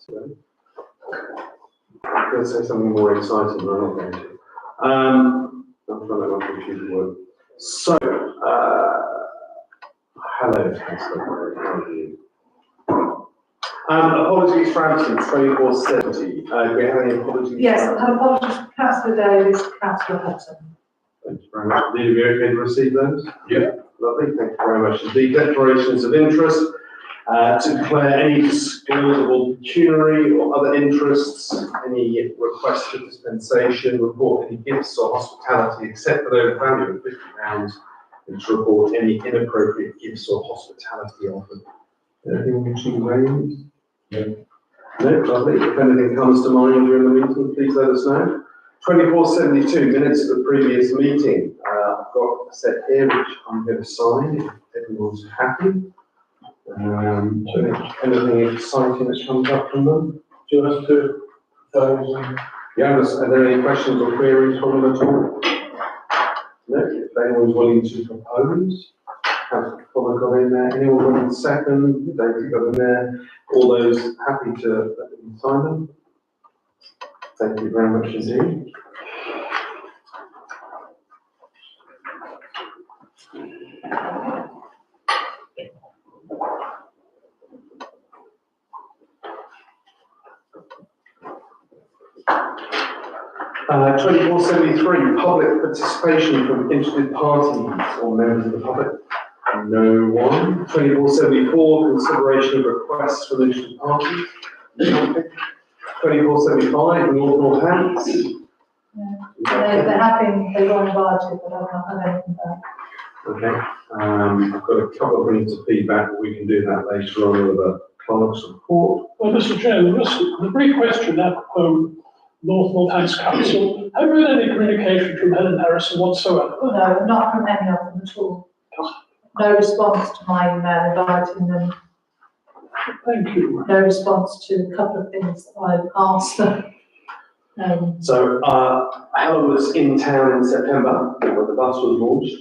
I'm going to say something more exciting, but I'm not going to. I'm trying to not confuse the word. So, hello, Councillor. How are you? Apologies for absence, 2470. Do we have any apologies? Yes, I've had apologies from Councillor Davis, Councillor Hudson. Thank you very much. Are we okay to receive those? Yeah. Lovely, thank you very much indeed. Declarations of interest. To declare any disclosable pecuniary or other interests, any request for dispensation, report any gifts or hospitality except for those value of £50, and to report any inappropriate gifts or hospitality offered. Anything you should raise? No. No, lovely. If anything comes to mind during the meeting, please let us know. 2472, minutes of the previous meeting. I've got a set here which I'm going to sign if everyone's happy. Anything exciting that comes up from them? Do you want us to those? Yeah, are there any questions or queries from them at all? No, if anyone's willing to propose. Councillor Fuller got in there. Anyone willing to second? David got in there. All those happy to sign them? Thank you very much indeed. Uh, 2473, public participation from interested parties or members of the public. No one. 2474, consideration of requests from interested parties. 2475, Northampton. They're happy, they were invited, but I've not had anything back. Okay. I've got a couple of minutes of feedback, but we can do that later on with a clerk's report. Well, Mr. Chairman, just the brief question now from Northampton Council. Have you had any communication from Helen Harrison whatsoever? Oh, no, not from any of them at all. No response to my email inviting them. Thank you. No response to a couple of things that I've asked them. So, Helen was in town in September when the bus was launched.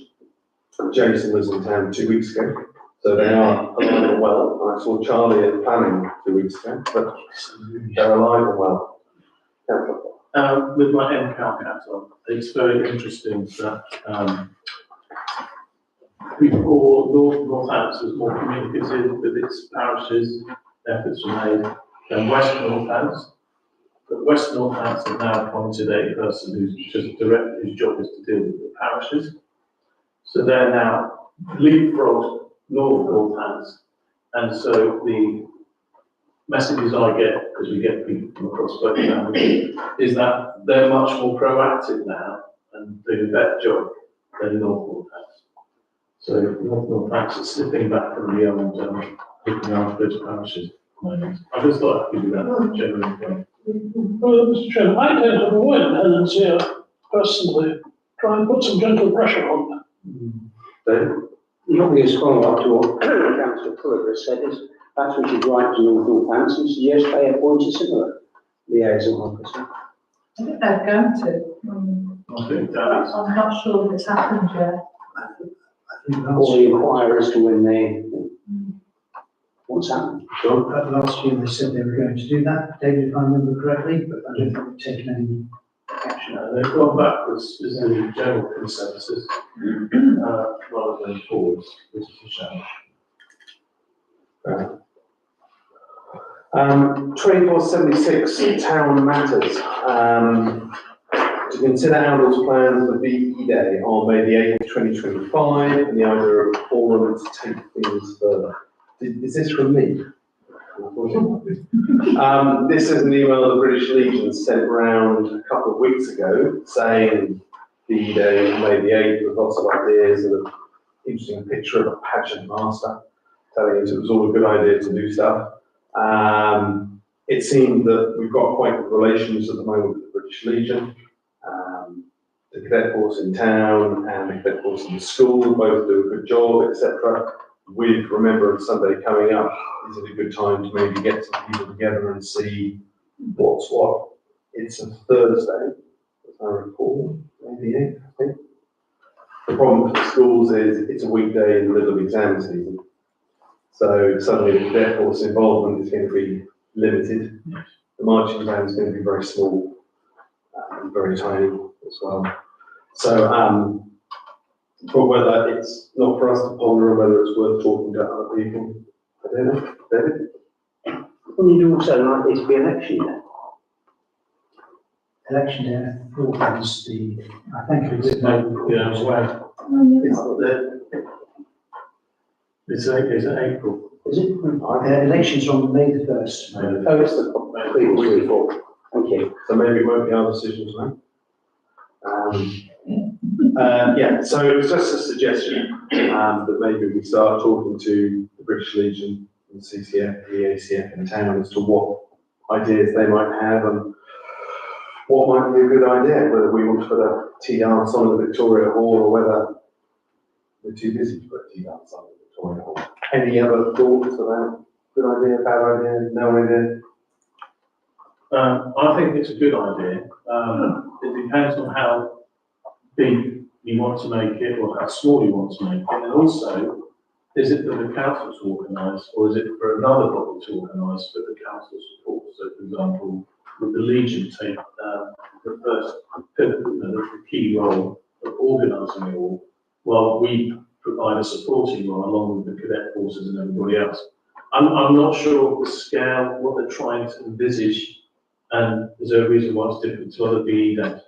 Jason was in town 2 weeks ago. So they are alive and well. I saw Charlie at planning 2 weeks ago, but they're alive and well. With my MCAL council, it's very interesting that before Northampton was more communicative with its parishes, efforts were made than West Northampton. But West Northampton have now appointed a person whose job is to deal with the parishes. So they're now leapfrogged North Northampton, and so the messages I get, because we get people from across both families, is that they're much more proactive now and doing a better job than North Northampton. So North Northampton is slipping back from the old looking after those parishes. I just thought I'd give you that general point. Well, Mr. Chairman, I tend to avoid Helen's here personally, try and put some gentle pressure on her. The obvious follow-up to what Councillor Fuller has said is perhaps we should write to Northampton and suggest they appoint a similar liaison officer. I think they're going to. I think that is. I'm not sure if it's happened yet. Or the inquire as to when they, what's happened. Last year they said they were going to do that, David, if I remember correctly, but I don't think they've taken any action. They've gone backwards as a general consensus rather than forwards, which is a shame. 2476, town matters. To consider Outdoors plans for VE Day on May the 8th, 2025, and the idea of a forum to take things further. Is this from me? This is an email the British Legion sent around a couple of weeks ago saying VE Day on May the 8th with lots of ideas and an interesting picture of a pageant master telling us it was all a good idea to do stuff. It seemed that we've got quite good relations at the moment with the British Legion. The cadet force in town and the cadet force in the school both do a good job, etc. With Remembrance Sunday coming up, is it a good time to maybe get some people together and see what's what? It's a Thursday, as I recall, maybe 8th, I think. The problem for the schools is it's a weekday in the middle of exam season. So suddenly the cadet force involvement is going to be limited. The marching band is going to be very small, and very tiny as well. So, but whether it's not for us to ponder or whether it's worth talking to other people, I don't know. David? Well, you'd also like it to be election day. Election day, I thought was I think it was. Yeah, well, It's it's April. Is it? Elections are on May the 1st. Oh, it's the previous report. Thank you. So maybe it won't be our decision tonight. Yeah, so it was just a suggestion that maybe we start talking to the British Legion and CCF, the ACF in town as to what ideas they might have and what might be a good idea, whether we want to put a tea dance on at Victoria Hall or whether we're too busy to put a tea dance on at Victoria Hall. Any other thoughts about good idea, bad idea, no idea? I think it's a good idea. It depends on how big you want to make it or how small you want to make it. And also, is it for the council to organise or is it for another body to organise for the council support? So, for example, would the Legion take the first, the key role of organising it all, while we provide a supporting role along with the cadet forces and everybody else? I'm not sure of the scale, what they're trying to envisage, and is there a reason why it's different to other BE days?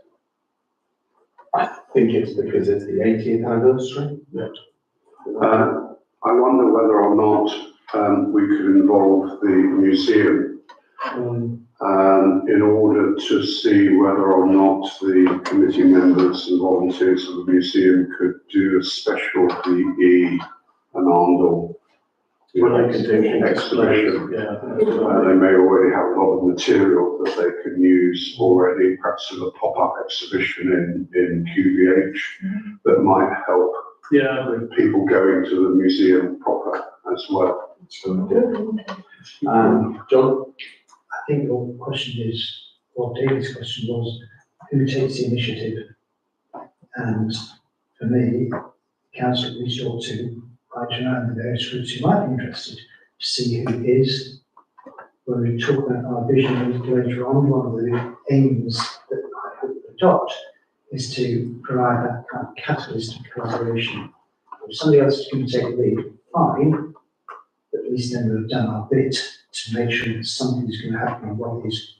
I think it's because it's the 80th anniversary. Yeah. I wonder whether or not we could involve the museum in order to see whether or not the committee members and volunteers of the museum could do a special BE and Arndell Well, they can do exhibition. Yeah, I think that's a good idea. They may already have a lot of material that they could use already, perhaps as a pop-up exhibition in QVH that might help Yeah, I agree. people going to the museum proper as well. John? I think your question is, or David's question was, who takes the initiative? And for me, council resort to right around the various groups who might be interested to see who is. When we talk about our vision later on, one of the aims that I hope we adopt is to provide that kind of catalyst of collaboration. If somebody else is going to take the lead, fine, but at least then we've done our bit to make sure that something is going to happen on what is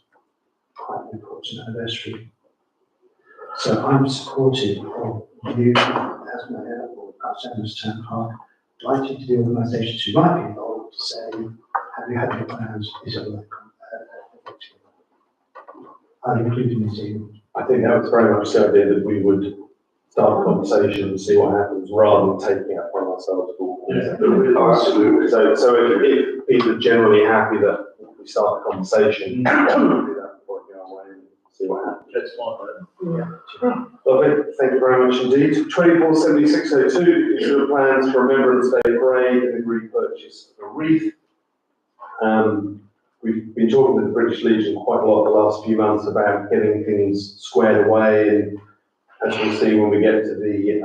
quite an important anniversary. So I'm supportive of you as mayor or as town clerk, likely to the organisations who might be involved to say, have you had your plans? Is it like I'd include the museum. I think that was very much the idea that we would start a conversation and see what happens rather than taking it upon ourselves. Yeah. Oh, absolutely. So if people are generally happy that we start the conversation, we'll do that before we go away and see what happens. Let's find out. Lovely, thank you very much indeed. 247602, consider plans for Remembrance Day Parade and agreed purchase of a wreath. We've been talking to the British Legion quite a lot the last few months about getting things squared away, and as we'll see when we get to the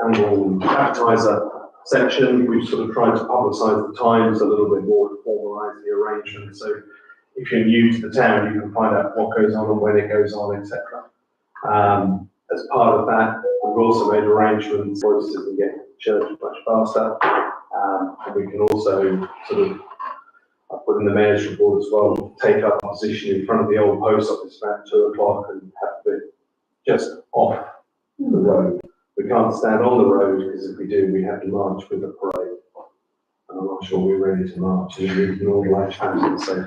annual advertiser section, we've sort of tried to publicise the times a little bit more to formalise the arrangement. So if you're new to the town, you can find out what goes on and when it goes on, etc. As part of that, we've also made arrangements for us to get to church much faster, and we can also sort of, I put in the mayor's report as well, take up a position in front of the old post office about 2 o'clock and have it just off the road. We can't stand on the road because if we do, we have to march with the parade. And I'm not sure we're ready to march in an organised fashion. So,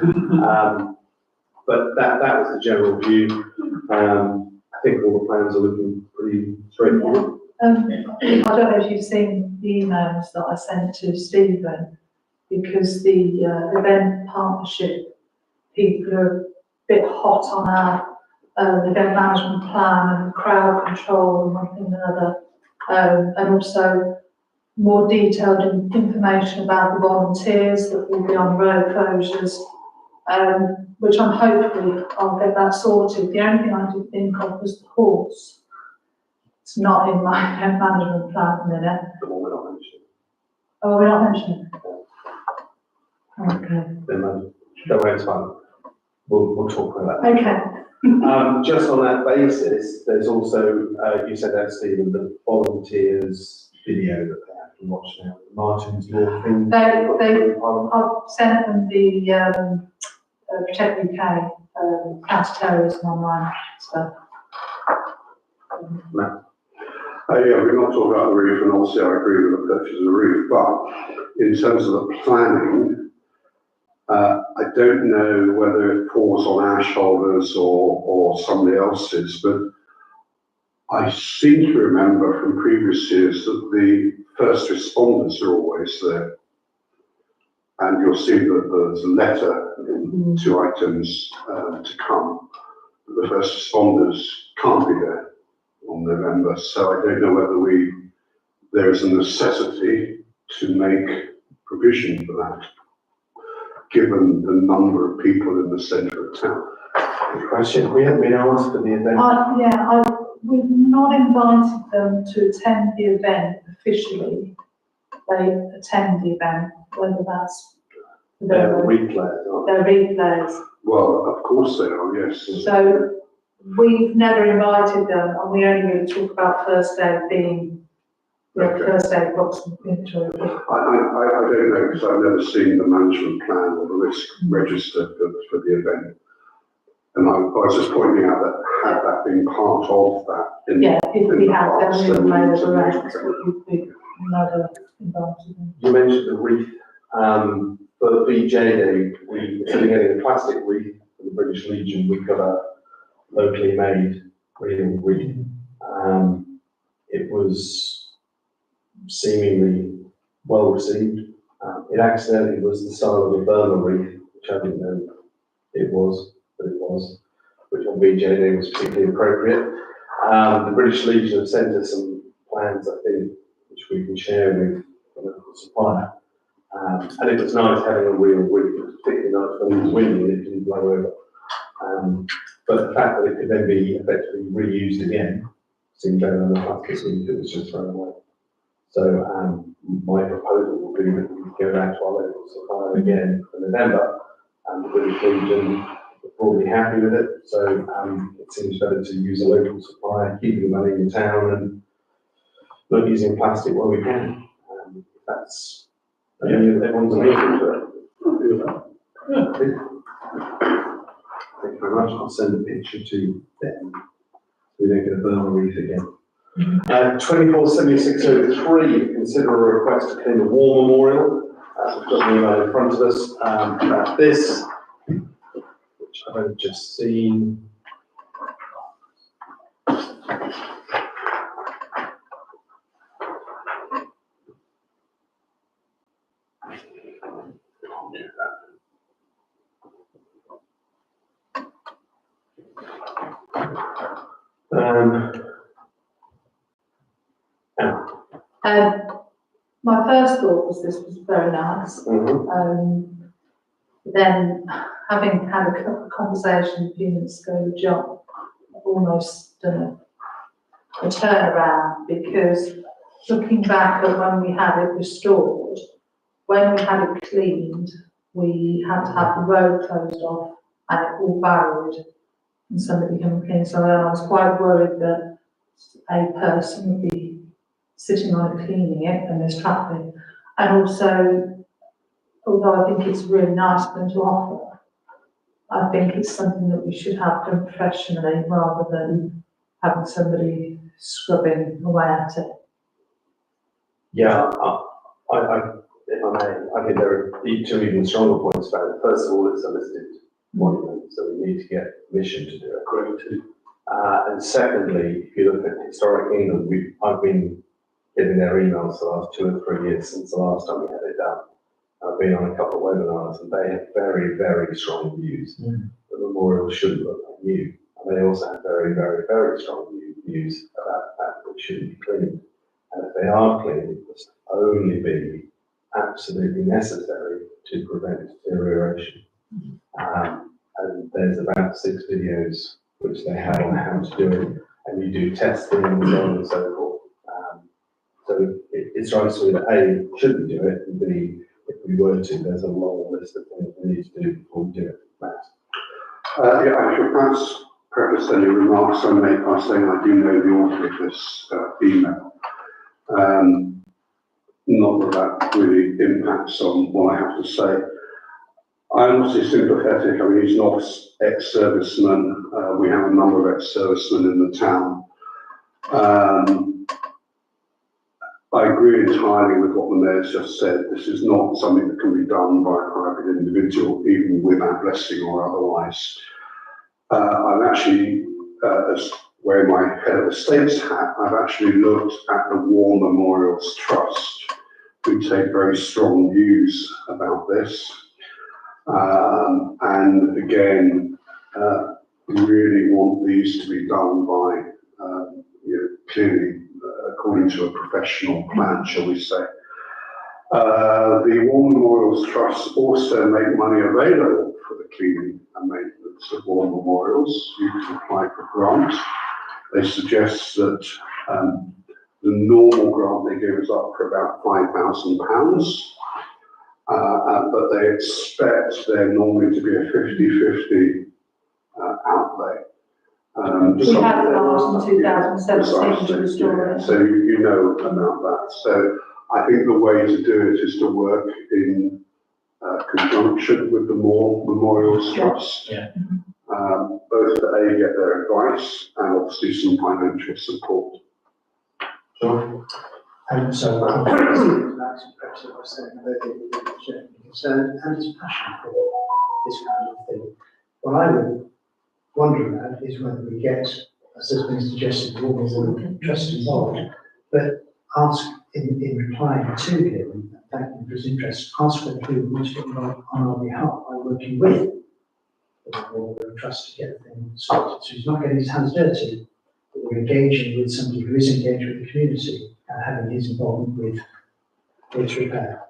but that was the general view. I think all the plans are looking pretty straightforward. I don't know if you've seen the emails that I sent to Stephen, because the event partnership people are a bit hot on our event management plan and crowd control and one thing and another, and also more detailed information about the volunteers that will be on road closures, which I'm hopefully I'll get that sorted. The only thing I did think of was the horse. It's not in my event management plan at the minute. The one we're not mentioning. Oh, we're not mentioning it. Okay. then don't worry, it's fine. We'll talk about that. Okay. Just on that basis, there's also, you said that, Stephen, the volunteers video that they have to watch now. Martin's Law thing. I've sent them the, Protect UK, counter-terrorism online stuff. Yeah, we're not talking about the roof, and obviously I agree with the purchase of the roof, but in terms of the planning, I don't know whether it falls on our shoulders or somebody else's, but I seem to remember from previous years that the first responders are always there. And you'll see that there's a letter in 2 items to come. The first responders can't be there on November, so I don't know whether there is a necessity to make provision for that, given the number of people in the centre of town. Good question. We haven't been asked for the event. We've not invited them to attend the event officially. They attend the event, whether that's They're replayers, aren't their replayers. Well, of course they are, yes. So we've never invited them, and we only really talk about first aid being, Okay. first aid box and inventory. I don't know, because I've never seen the management plan or the risk register for the event. And I was just pointing out that had that been part of that. Yeah, if we had them past, in then we play need as to a make rest, we'd never invited them. You mentioned the wreath. For VJ Day, instead of getting a plastic wreath from the British Legion, we got a locally made real wreath. It was seemingly well received. It accidentally was the style of a Burma wreath, which I didn't know it was, but it was, which on VJ Day was particularly appropriate. The British Legion have sent us some plans, I think, which we can share with the local supplier. And it was nice having a real wreath. It was particularly nice when it was windy and it didn't blow over. But the fact that it could then be effectively reused again seemed better than the plastic wreath that was just thrown away. So my proposal would be that we go back to our local supplier again for November, and the British Legion are broadly happy with it. So it seems better to use a local supplier, keeping the money in town, and not using plastic where we can. That's everyone's amazing to it. Thank you very much. I'll send a picture to them. We don't get a Burma wreath again. 247603, consider a request to clean the war memorial. We've got an email in front of us about this, which I've only just seen. My first thought was this was very nice. Then, having had a conversation a few minutes ago with John, I've almost done a turnaround, because looking back at when we had it restored, when we had it cleaned, we had to have the road closed off and it all barried and somebody came and clean. So I was quite worried that a person would be sitting on it cleaning it and there's traffic. And also, although I think it's really nice of them to offer, I think it's something that we should have done professionally rather than having somebody scrubbing away at it. Yeah, if I may, I think there are two even stronger points about it. First of all, it's a listed monument, so we need to get permission to do it. Great. And secondly, if you look at Historic England, I've been getting their emails the last 2 or 3 years since the last time we had it done. I've been on a couple of webinars, and they have very, very strong views. The memorial shouldn't look like new. And they also have very, very, very strong views about the fact that it shouldn't be cleaned. And if they are cleaned, it must only be absolutely necessary to prevent deterioration. And there's about 6 videos which they have on how to do it, and you do testing and so on and so forth. So it strikes me that A, should we do it, and B, if we were to, there's a long list of things we need to do before we do it. Matt? Yeah, I should perhaps preface any remarks I make by saying I do know the author of this email. Not that really impacts on what I have to say. I'm obviously sympathetic. I mean, he's an ex-serviceman. We have a number of ex-servicemen in the town. I agree entirely with what the mayor's just said. This is not something that can be done by a private individual, even with our blessing or otherwise. I'm actually, as wearing my head of estates hat, I've actually looked at the War Memorials Trust, who take very strong views about this. And again, really want these to be done by, clearly according to a professional plan, shall we say. The War Memorials Trust also make money available for the cleaning and maintenance of war memorials. You can apply for grants. They suggest that the normal grant they give is up for about £5,000, but they expect there normally to be a 50-50 outlay. We had a grant in 2017 to restore it. So you know about that. So I think the way to do it is to work in conjunction with the War Memorials Trust. Yeah. Both to get their advice and obviously some financial support. Sure. So, perhaps I was saying that concern and his passion for this kind of thing. What I would wonder about is whether we get, as has been suggested, the War Trust involved, but ask in replying to him, thank him for his interest, ask whether he would want to get involved on our behalf by working with the War Trust to get the thing sorted. So he's not getting his hands dirty, but we're engaging with somebody who is engaged with the community and having his involvement with its repair.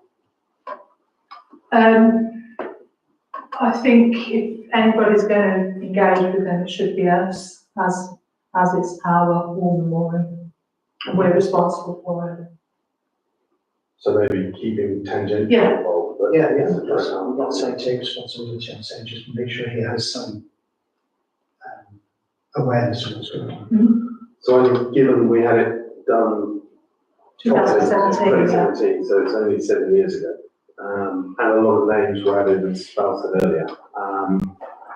I think if anybody's going to engage with them, it should be us, as it's our war memorial, and we're responsible for it. So maybe keeping tangent Yeah. involved, but I'm not saying take responsibility, I'm saying just make sure he has some awareness of what's going on. So I think given we had it done 2017, yeah. 2017, so it's only 7 years ago. And a lot of names were added as Spal said earlier.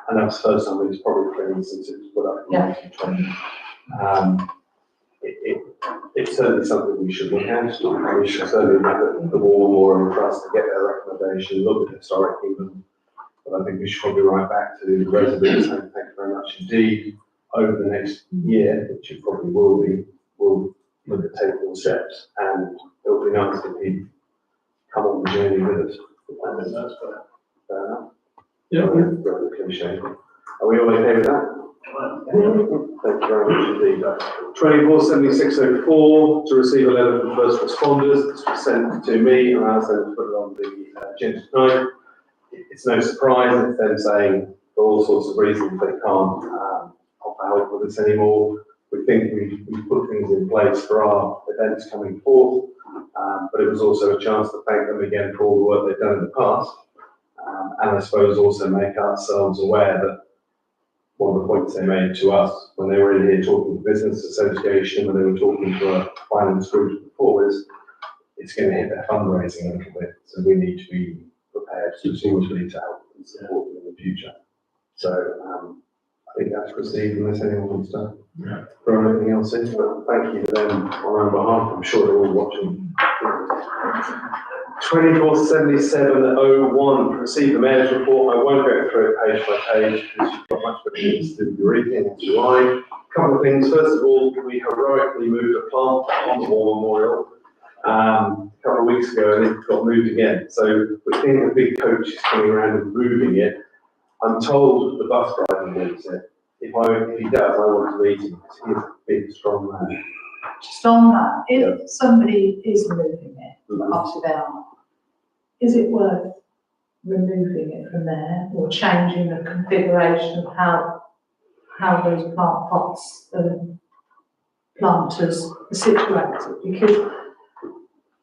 And that was the first time it was probably clean since it was put up in 2020. It's certainly something we should look at. We should certainly look at the War Memorial Trust to get their recommendation, look at historic even. But I think we should probably write back to the residents and thank you very much indeed. Over the next year, which it probably will be, we'll look at taking steps, and it would be nice if he'd come on the journey with us. That's fair enough. Yeah. Rather cliche. Are we all okay with that? Thank you very much indeed. 247604 to receive a letter from first responders. This was sent to me and I also put it on the agenda tonight. It's no surprise, it's them saying for all sorts of reasons they can't offer help with us anymore. We think we've put things in place for our events coming forth, but it was also a chance to thank them again for all the work they've done in the past. And I suppose also make ourselves aware that one of the points they made to us when they were in here talking to business association, when they were talking to a finance group before, is it's going to hit their fundraising a little bit. So we need to be prepared suitably to help and support them in the future. So I think that's received unless anyone wants to throw anything else in. But thank you to them on our behalf. I'm sure they're all watching. 247701 to receive the mayor's report. I won't go through it page by page because you've got much better things to do with your evening in July. A couple of things. First of all, we heroically moved a plant on the War Memorial a couple of weeks ago and it got moved again. So we think a big coach is coming around and moving it. I'm told the bus driver moves it. If he does, I want to meet him because he's a big, strong man. Just on that, if somebody is moving it, up to down, is it worth removing it from there or changing the configuration of how those plant pots, planters are situated? Because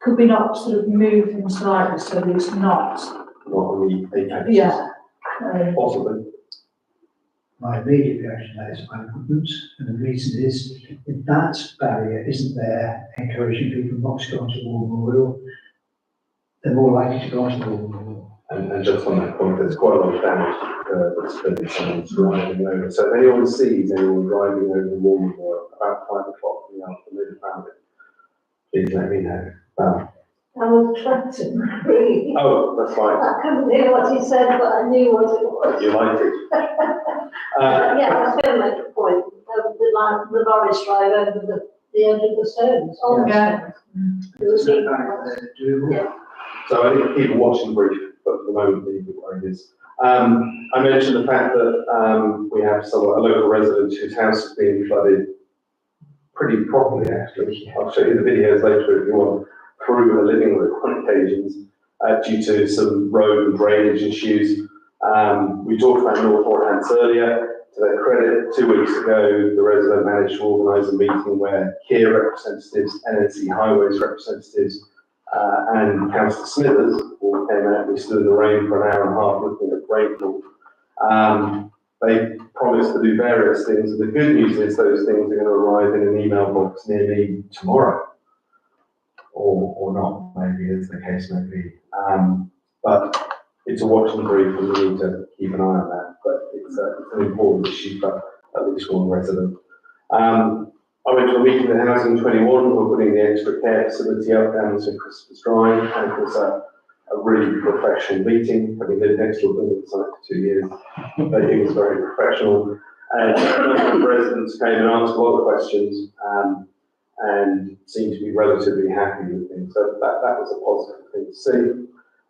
could we not sort of move them slightly so that it's not, Not on the eight. yeah. Possibly. My immediate reaction to that is I wouldn't, and the reason is, if that barrier isn't there, encouraging people not to go onto the war memorial, they're more likely to go onto the war memorial. And just on that point, there's quite a lot of damage that's been someone's driving over. So if anyone sees anyone driving over the war memorial about 5 o'clock in the afternoon around it, please let me know. I was trying to agree. Oh, that's fine. I couldn't hear what he said, but I knew what it was. You liked it. Yeah, I was going to make a point. The lorries drive over the edge of the stones. On the Yeah. stones. It was neat. Doable. Yeah. So I think people watching the brief, but for the moment, the point is. I mentioned the fact that we have a local resident whose house has been flooded pretty properly, actually. I'll show you the videos later if you want, through her living room on occasions, due to some road and drainage issues. We talked about North Northants earlier. To their credit, 2 weeks ago, the resident managed to organise a meeting where Kia representatives, NNC Highways representatives, and Councillor Smithers all came out. We stood in the rain for an hour and a half looking at rainfall. They promised to do various things, and the good news is those things are going to arrive in an email box near me tomorrow, or not, maybe as the case may be. But it's a watch and brief, and we need to keep an eye on that. But it's an important issue for at least one resident. I went to a meeting in Housing 21. We're putting the extra care facility up down to Christmas Drive, and it was a really professional meeting. Having lived next to a building site for 2 years, but it was very professional. And a number of residents came and asked a lot of questions, and seemed to be relatively happy with things. So that was a positive thing to see.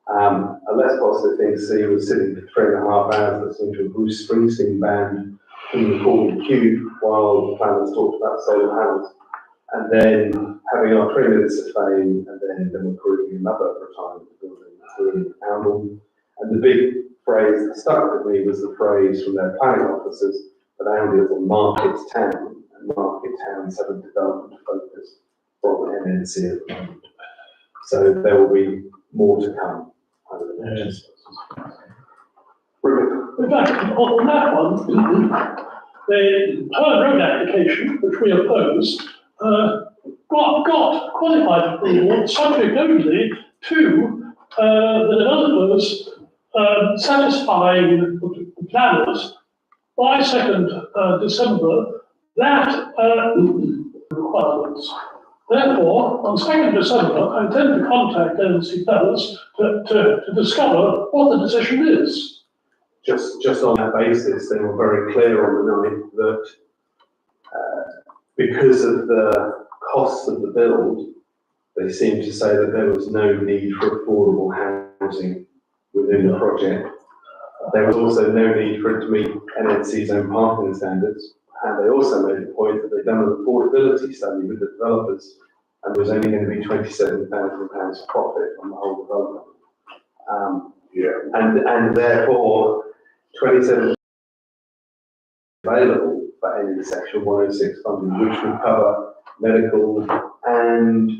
A less positive thing to see was sitting for 3.5 hours listening to a Bruce Springsteen band in the Corby Cube while the planners talked about solar panels, and then having our 3 minutes of fame, and then them approving another retirement building in Oundle. And the big phrase that stuck with me was the phrase from their planning officers that Oundle is a market town, and market towns have a development focus from NNC at the moment. So there will be more to come. I would imagine. Rupert. In fact, on that one, the Herne Road application, which we opposed, got qualified approval subject only to the developers satisfying the planners by 2nd December that requirements. Therefore, on 2nd December, I intend to contact NNC planners to discover what the decision is. Just on that basis, they were very clear on the night that because of the cost of the build, they seemed to say that there was no need for affordable housing within the project. There was also no need for it to meet NNC's own parking standards. And they also made the point that they'd done an affordability study with the developers, and there was only going to be £27,000 profit on the whole development. And therefore, 27 available for any Section 106 funding, which would cover medical and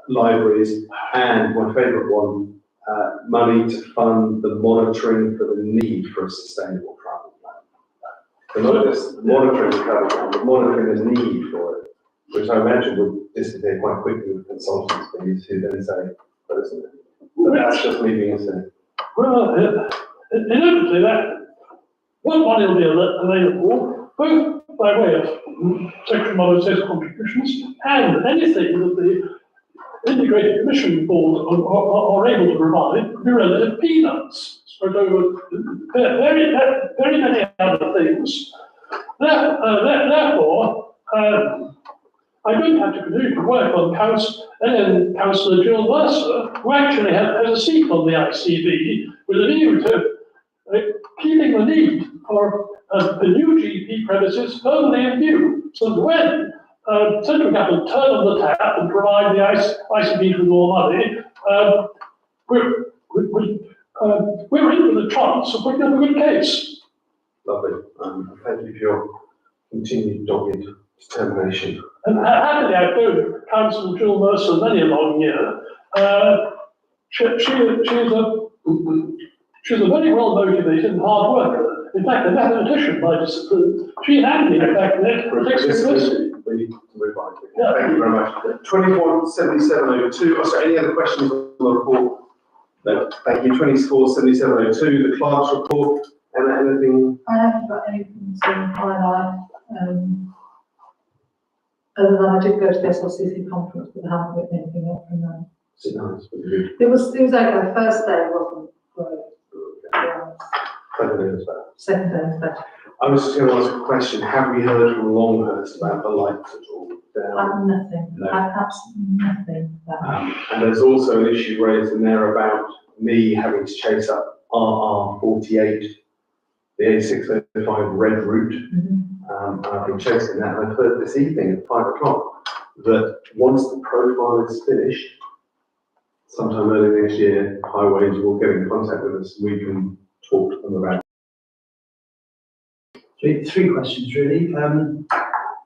libraries, and my favourite one, money to fund the monitoring for the need for a sustainable travel plan. So not just monitoring the travel plan, but monitoring the need for it, which I imagine would disappear quite quickly with consultants fees, who then say, but isn't it? But that's just me being a cynic. Well, inevitably that money will be available both by way of Section 106 contributions and anything that the Integrated Commission Board are able to provide would be relative peanuts. Spread over very many other things. Therefore, I don't have to continue to work on Councillor Jill Mercer, who actually has a seat on the ICB, with a view to keeping the need for the new GP premises firmly in view, so that when central government turn on the tap and provide the ICB with more money, we're in with a chance of putting up a good case. Lovely. Thank you for your continued dogged determination. And happily, I've known Councillor Jill Mercer many a long year. She's a very well motivated and hard worker. In fact, a mathematician by discipline. She had me, in fact, next university. We need to move on. Yeah. Thank you very much. 247702, sorry, any other questions on the report? No, thank you. 247702, the clerk's report, and anything? I haven't got anything to highlight, other than I did go to the SLCC conference, but I haven't written anything up from them. Is it nice? Was it good? It was okay, the first day wasn't great. Yeah, Second day was better. second day was better. I was just going to ask a question. Have we heard from Longhurst about the lights at all? I've nothing, No. I've absolutely nothing. And there's also an issue raised in there about me having to chase up RR48, the A605 red route. And I've been chasing that, and I've heard this evening at 5 o'clock that once the profile is finished, sometime early next year, Highways will get in contact with us, and we can talk to them about. Three questions really.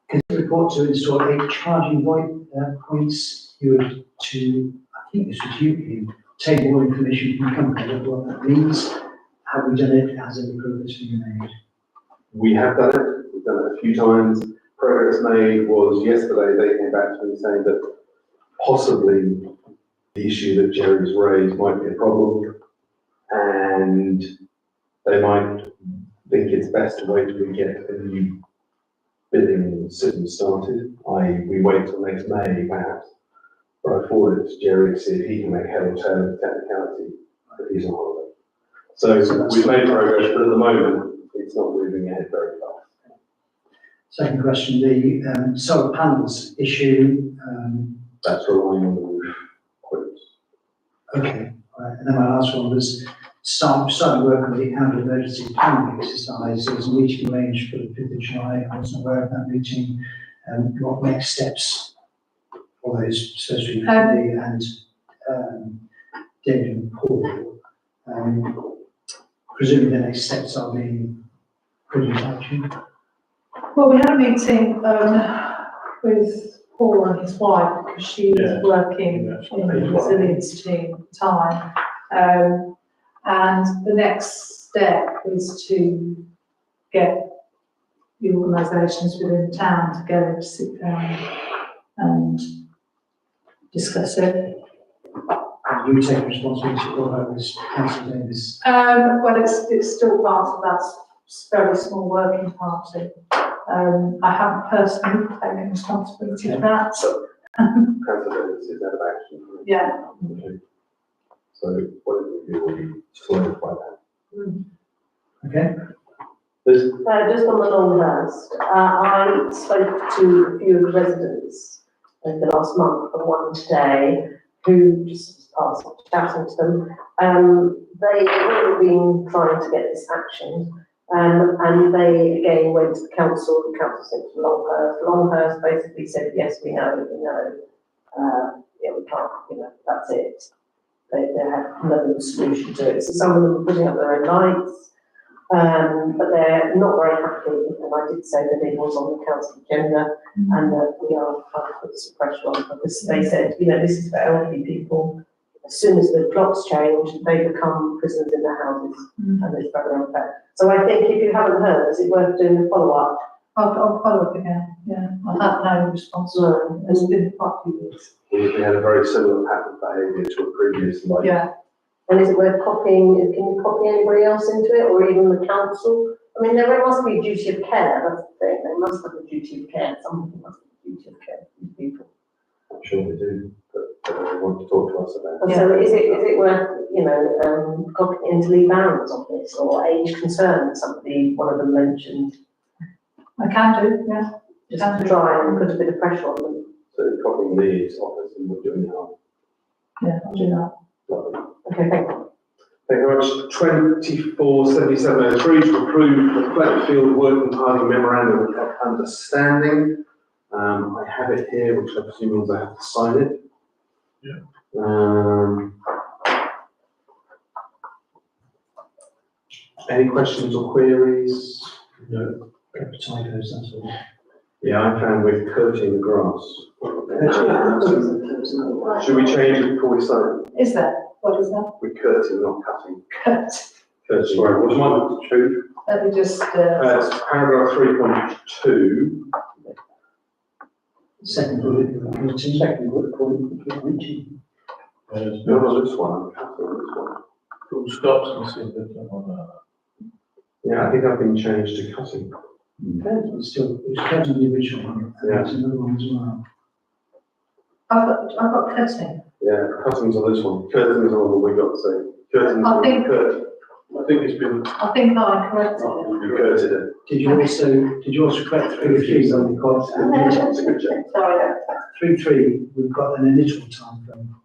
Can you report to install 8 charging points? You were to, I think this was you, take more information from the company about what that means. Have we done it? Has any progress been made? We have done it, we've done it a few times. Progress made was yesterday, they came back to me saying that possibly the issue that Jerry's raised might be a problem, and they might think it's best to wait till we get a new bidding system started, i.e. we wait till next May perhaps. But I forwarded it to Jerry to see if he can make head or tail of the technicality, but he's on holiday. So we've made progress, but at the moment, it's not moving ahead very fast. Second question, the solar panels issue. That's relying on the roof quotes. Okay, right. And then my last one was starting work on the counter emergency planning exercise. There was a meeting arranged for the 5th of July. I wasn't aware of that meeting. What next steps for those supposed to be Andy and David and Paul? Presumably the next steps are being put into action. Well, we had a meeting, with Paul and his wife, because she was working in the resilience team at the time. And the next step is to get the organisations within town together to sit down and discuss it. And you take responsibility for that as Councillor Davis. Well, it's still part of that very small working party. I haven't personally taken responsibility for that. Councillor Davis is out of action. Yeah. Okay. So what we do will be solidify that. Okay. There's Just on the Longhurst, I spoke to a few of the residents over the last month and one today who just passed chatting to them. They've already been trying to get this action, and they again went to the council sent to Longhurst. Longhurst basically said, yes, we know, yeah, we can't, that's it. They have no solution to it. So some of them are putting up their own lights, but they're not very happy. And I did say that it was on the council agenda, and that we are trying to put some pressure on, because they said, this is for elderly people. As soon as the clocks change, they become prisoners in their houses, and it's very unfair. So I think if you haven't heard, is it worth doing a follow-up? I'll follow up again, yeah. I have no response. It's been quite a few weeks. we had a very similar pattern of behaviour to a previous life. Yeah. And is it worth copying, can you copy anybody else into it, or even the council? I mean, there must be a duty of care, that's the thing, they must have a duty of care, somebody must have a duty of care for these people. I'm sure they do, but they want to talk to us about And it. so is it worth, copying into Lee Barron's office, or age concern, one of them mentioned, I can do, yeah. just to try and put a bit of pressure on them? So copying Lee's office and we're doing it. Yeah, I'll do that. Lovely. Okay, thank you. Thank you very much. 247703 to approve the Fletfield Working Party Memorandum of Understanding. I have it here, which I presume means I have to sign it. Yeah. Any questions or queries? No. Typos, that's all. Yeah, I found with cutting the grass. Should we change it before we start? Is that, what is that? With curting, not cutting. Cut. Curting. Sorry, what's my change? Let me just, It's paragraph 3.2. Second bullet, point, Second bullet point, mentioned. No, not this one, I'm cutting this one. Full stops and see the on Yeah, I think I've been changed to cutting. it's still, it's cut on the original one, and there's another one as well. I've got cutting. Yeah, cutting's on this one, curtain's on what we got to say. Curtain's I on think- curtain. I think it's been, I think I corrected it. You curted it. Did you also correct 3.3 on the court? It's a good check. Sorry. 3.3, we've got an initial time frame.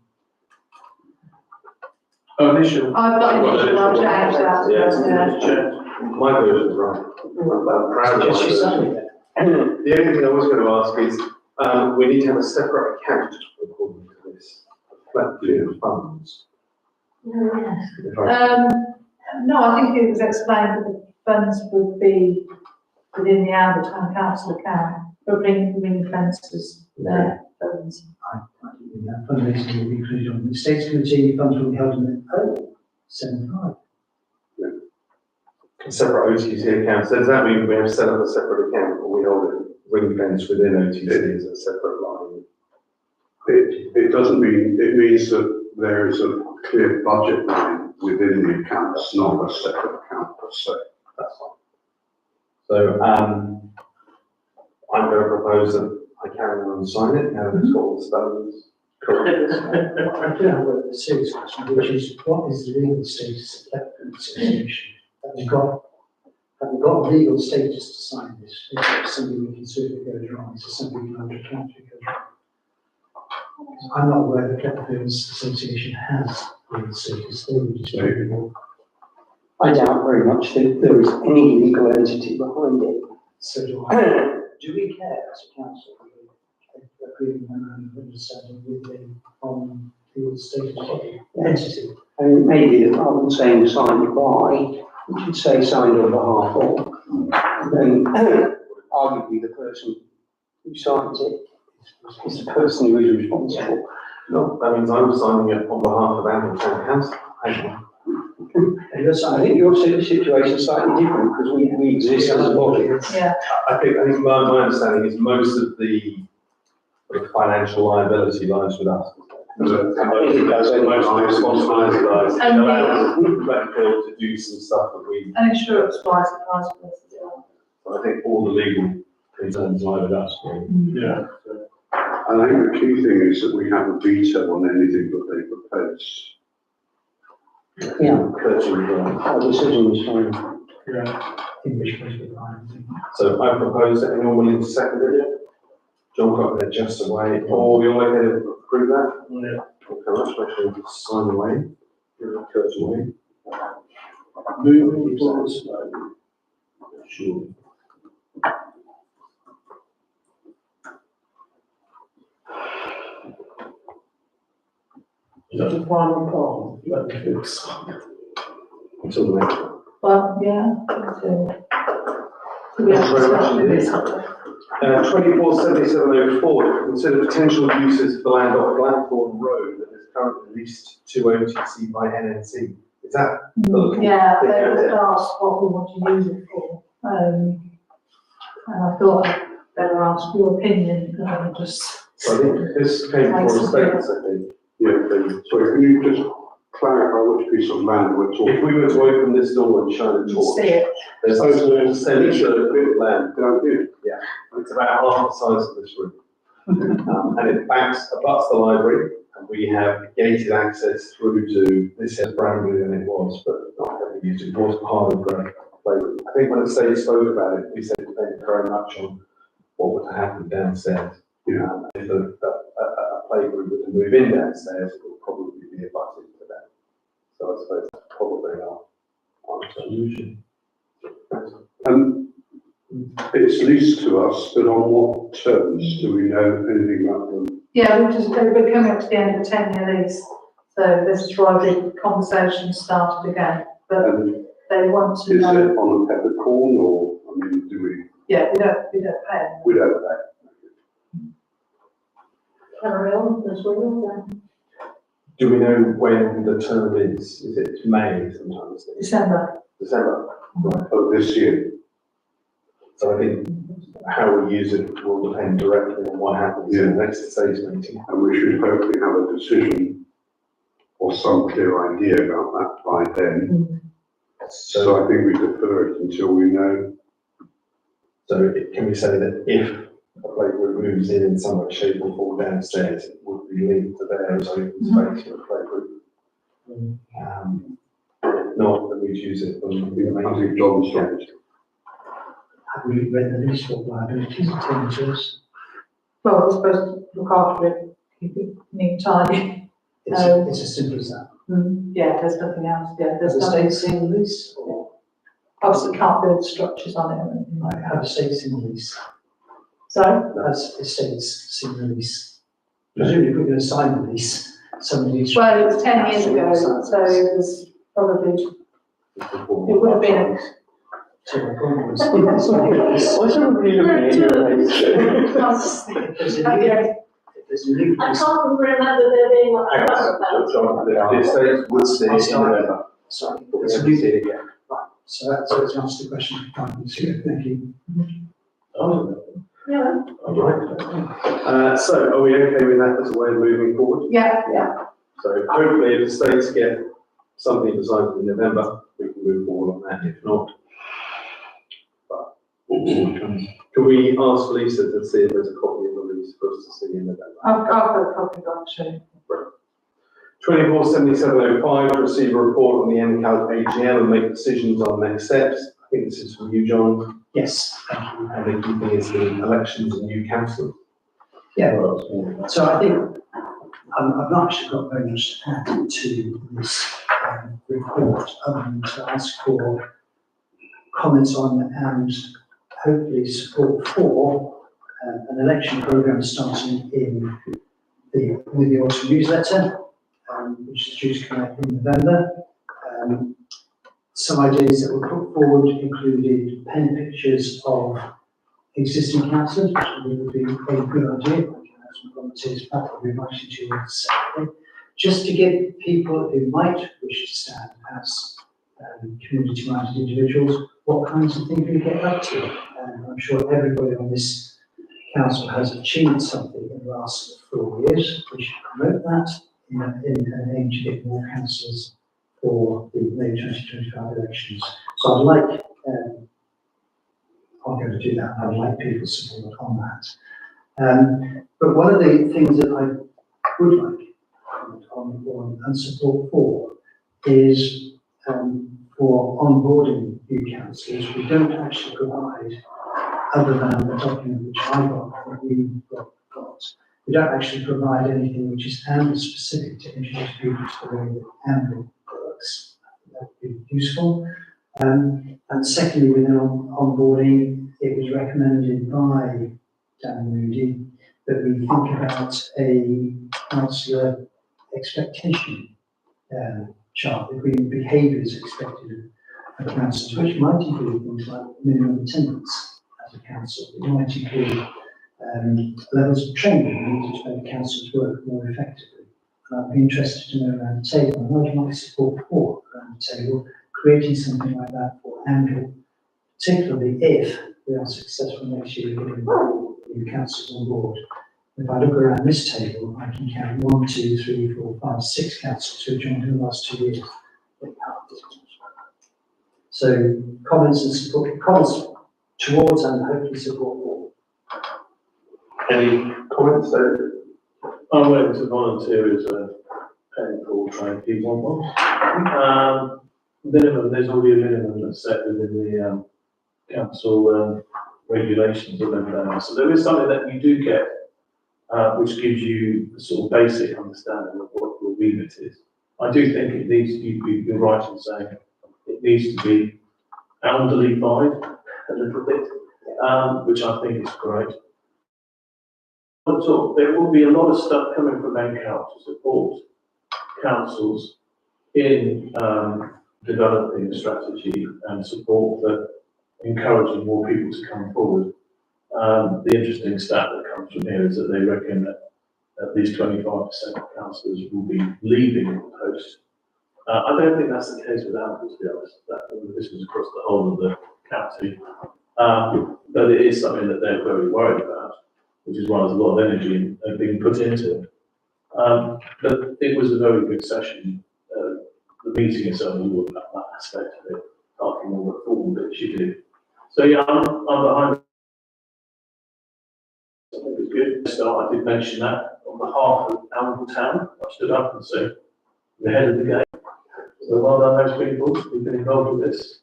initial. I've got initial, I'll change that. Yeah. My version's right. I'm proud of my Just you version. sign it. The only thing I was going to ask is, we need to have a separate account according to this, flat clear funds. If I- No, I think it was explained that the funds would be within the town council account, for ring fences, their funds. That fundraising will be included on the Estates Committee, funds will be held in the 75. A separate OTC account, so does that mean we have set up a separate account, or we hold it ring fence within OTC as a separate line? It doesn't mean, it means that there is a clear budget line within the account, that's not a separate account per se. That's fine. So, I'm going to propose that I carry on and sign it, now that it's got all the stones. Correct. I do have a serious question, which is, what is the legal status of that association? Have you got legal status to sign this? Is there something we can see if it goes wrong? Is there something we can undertake if it goes wrong? I'm not aware that Cleverfield's Association has legal status, they would just I doubt very much that there is any legal entity behind it. so do I. Do we care as a council for agreeing memorandum of understanding with the legal status body entity? And maybe rather than saying signed by, we should say signed on behalf of. And then arguably the person who signs it is the person who is responsible. No, that means I'm signing it on behalf of Angle Town Council. Hang on. I think your situation is slightly different because we exist as a body. Yeah, I think my understanding is most of the sort of financial liability lies with us. Most of the responsibility lies, And allows Glenfield to do some stuff that we, and insurance wise, it applies to us as well. I think all the legal concerns lie with us. Really. Yeah. And I think the key thing is that we have a veto on anything that they propose. Yeah, Curtain drive. our decision is fine. Yeah. In which case we're fine, I think. So I propose that anyone willing to second it? John got there just away, or we all okay to approve that? Yeah. Okay, let's actually sign away, curtain away. Moving forward. Sure. Is that the final call? Let me fix. Until the next one. Well, yeah, so. Thank you very much indeed. 247704, consider potential uses for land off Blackthorn Road that is currently leased to OTC by NNC. Is that? Yeah, they would ask what we want to use it for. And I thought I'd better ask your opinion, just. So I think this came from a statement, I think. Yeah, so can you just clarify which piece of land we're talking? If we were to open this door and shine a See torch, it. there's a small semi-circle of land. Did I do? It's about half the size of this room. And it abuts the library, and we have gated access through to, this is brand new than it was, but not heavily used, it was part of the playroom. I think when the state spoke about it, we said it depended very much on what would happen downstairs. If a playgroup were to move in downstairs, it would probably be a button for them. So I suppose that's probably our solution. It's leased to us, but on what terms? Do we know anything about them? Yeah, we're coming up to the end of the 10-year lease, so this is why the conversation started again. But And they want to is know, it on a peppercorn or, I mean, do we? Yeah, we don't pay them. We don't know. Carry on, as well, Do we know when the term is? Is it May sometimes? December. December? Of this year. So I think how we use it will depend directly on what happens in the next stage meeting. And we should hopefully have a decision or some clear idea about that by then. So I think we defer it until we know. So can we say that if a playgroup moves in some way, shape or form downstairs, it would be linked to there as open space for a playgroup? If not, then we'd use it when we I think John's right. Have we read the list of liabilities attending to us? Well, we're supposed to look after it, keep it neat, tidy. It's as simple as that. Yeah, there's nothing else, yeah, Has there's the nothing. state seen the lease or Obviously can't build structures on it or anything like that. have the state seen the lease? So, Has the state seen the lease? Presumably if we're going to sign the lease, somebody's. well, it was 10 years ago, so it was probably, it would have been. So my point was. What's everybody looking at your face? If there's a legal, if there's a legal. I can't remember there being like. Hang on, John, the estate would see it in November. Sorry. But we haven't seen it yet. So that's answered the question. Thank you. Oh, Yeah. All right. So are we okay with that as a way of moving forward? Yeah. So hopefully if the states get something decided in November, we can move forward on that. If not, but can we ask Lisa to see if there's a copy of the lease for us to see in November? I've got a copy of it. 247705, to receive a report on the MCAL AGM and make decisions on next steps. I think this is from you, John, Yes, thank you. and the key thing is the elections and new council. Yeah, so I think I've not actually got very much to add to this report, other than to ask for comments on and hopefully support for an election programme starting with the autumn newsletter, which is due to come out in November. Some ideas that were put forward included pen pictures of existing councillors, which I think would be a good idea. I can have some volunteers back, I'll be inviting to you separately, just to give people who might wish to stand as community-minded individuals what kinds of things we get up to. And I'm sure everybody on this council has achieved something in the last 4 years. We should promote that in an aim to get more councillors for the May 2025 elections. So I'd like, I'm going to do that, I'd like people's support on that. But one of the things that I would like to comment on and support for is for onboarding new councillors. We don't actually provide, other than the document which I got, that we got, we don't actually provide anything which is AMBL specific to introduce people to the way that AMBL works. That would be useful. And secondly, within onboarding, it was recommended by Dan Moody that we think about a councillor expectation chart, between behaviours expected of councillors, which might include things like minimum attendance as a council. It might include levels of training needed to make councils work more effectively. And I'd be interested to know around the table, and I'd like support for around the table, creating something like that for AMBL, particularly if we are successful next year in getting new councils on board. If I look around this table, I can count 1, 2, 3, 4, 5, 6 councils who have joined in the last 2 years. So comments and support, comments towards and hopefully support for. Any comments there? I'm willing to volunteer as a technical trained people on one. Minimum, there's already a minimum that's set within the council regulations of them. So there is something that you do get, which gives you a sort of basic understanding of what your remit is. I do think it needs to be, you're right in saying it needs to be elderly-fied a little bit, which I think is great. So there will be a lot of stuff coming from MCAL to support councils in developing a strategy and support the encouraging more people to come forward. The interesting stat that comes from here is that they reckon that at least 25% of councillors will be leaving the post. I don't think that's the case with Amber, to be honest. This was across the whole of the county. But it is something that they're very worried about, which is why there's a lot of energy being put into it. But it was a very good session. The meeting itself was all about that aspect of it, apart from all the formal bits you do. So yeah, I'm behind. I think it's good. So I did mention that on behalf of Amble Town. I stood up and said, the head of the game. So well done those people who've been involved with this.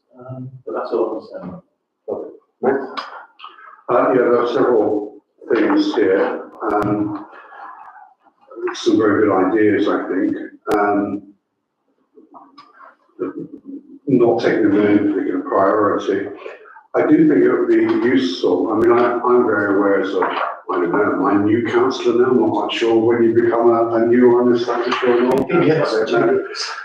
But that's all I'm saying. Yeah, there are several things here. Some very good ideas, I think. Not taking them in any particular priority. I do think it would be useful. I mean, I'm very aware of, I don't know, I'm a new councillor now. I'm not quite sure when you become a new one, is that sure or not? Yes. I don't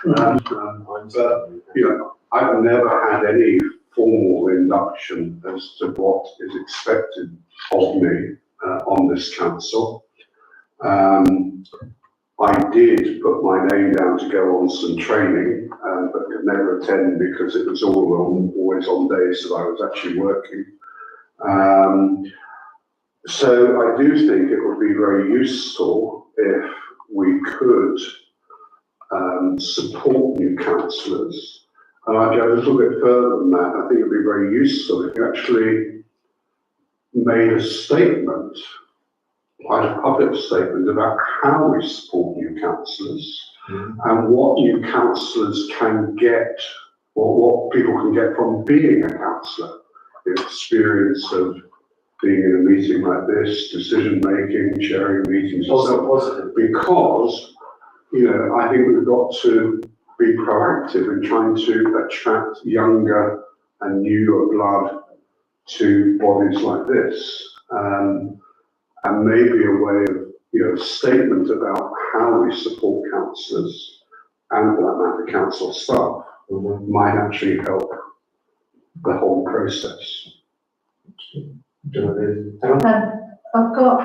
know. But, you know, I've never had any formal induction as to what is expected of me on this council. I did put my name down to go on some training, but could never attend because it was always on days that I was actually working. So I do think it would be very useful if we could support new councillors. And I'd go a little bit further than that. I think it would be very useful if you actually made a statement, quite a public statement, about how we support new councillors and what new councillors can get, or what people can get from being a councillor. The experience of being in a meeting like this, decision making, chairing meetings, and so on. Because, you know, I think we've got to be proactive in trying to attract younger and newer blood to bodies like this. And maybe a way of, you know, statement about how we support councillors and for that matter council staff might actually help the whole process. I've got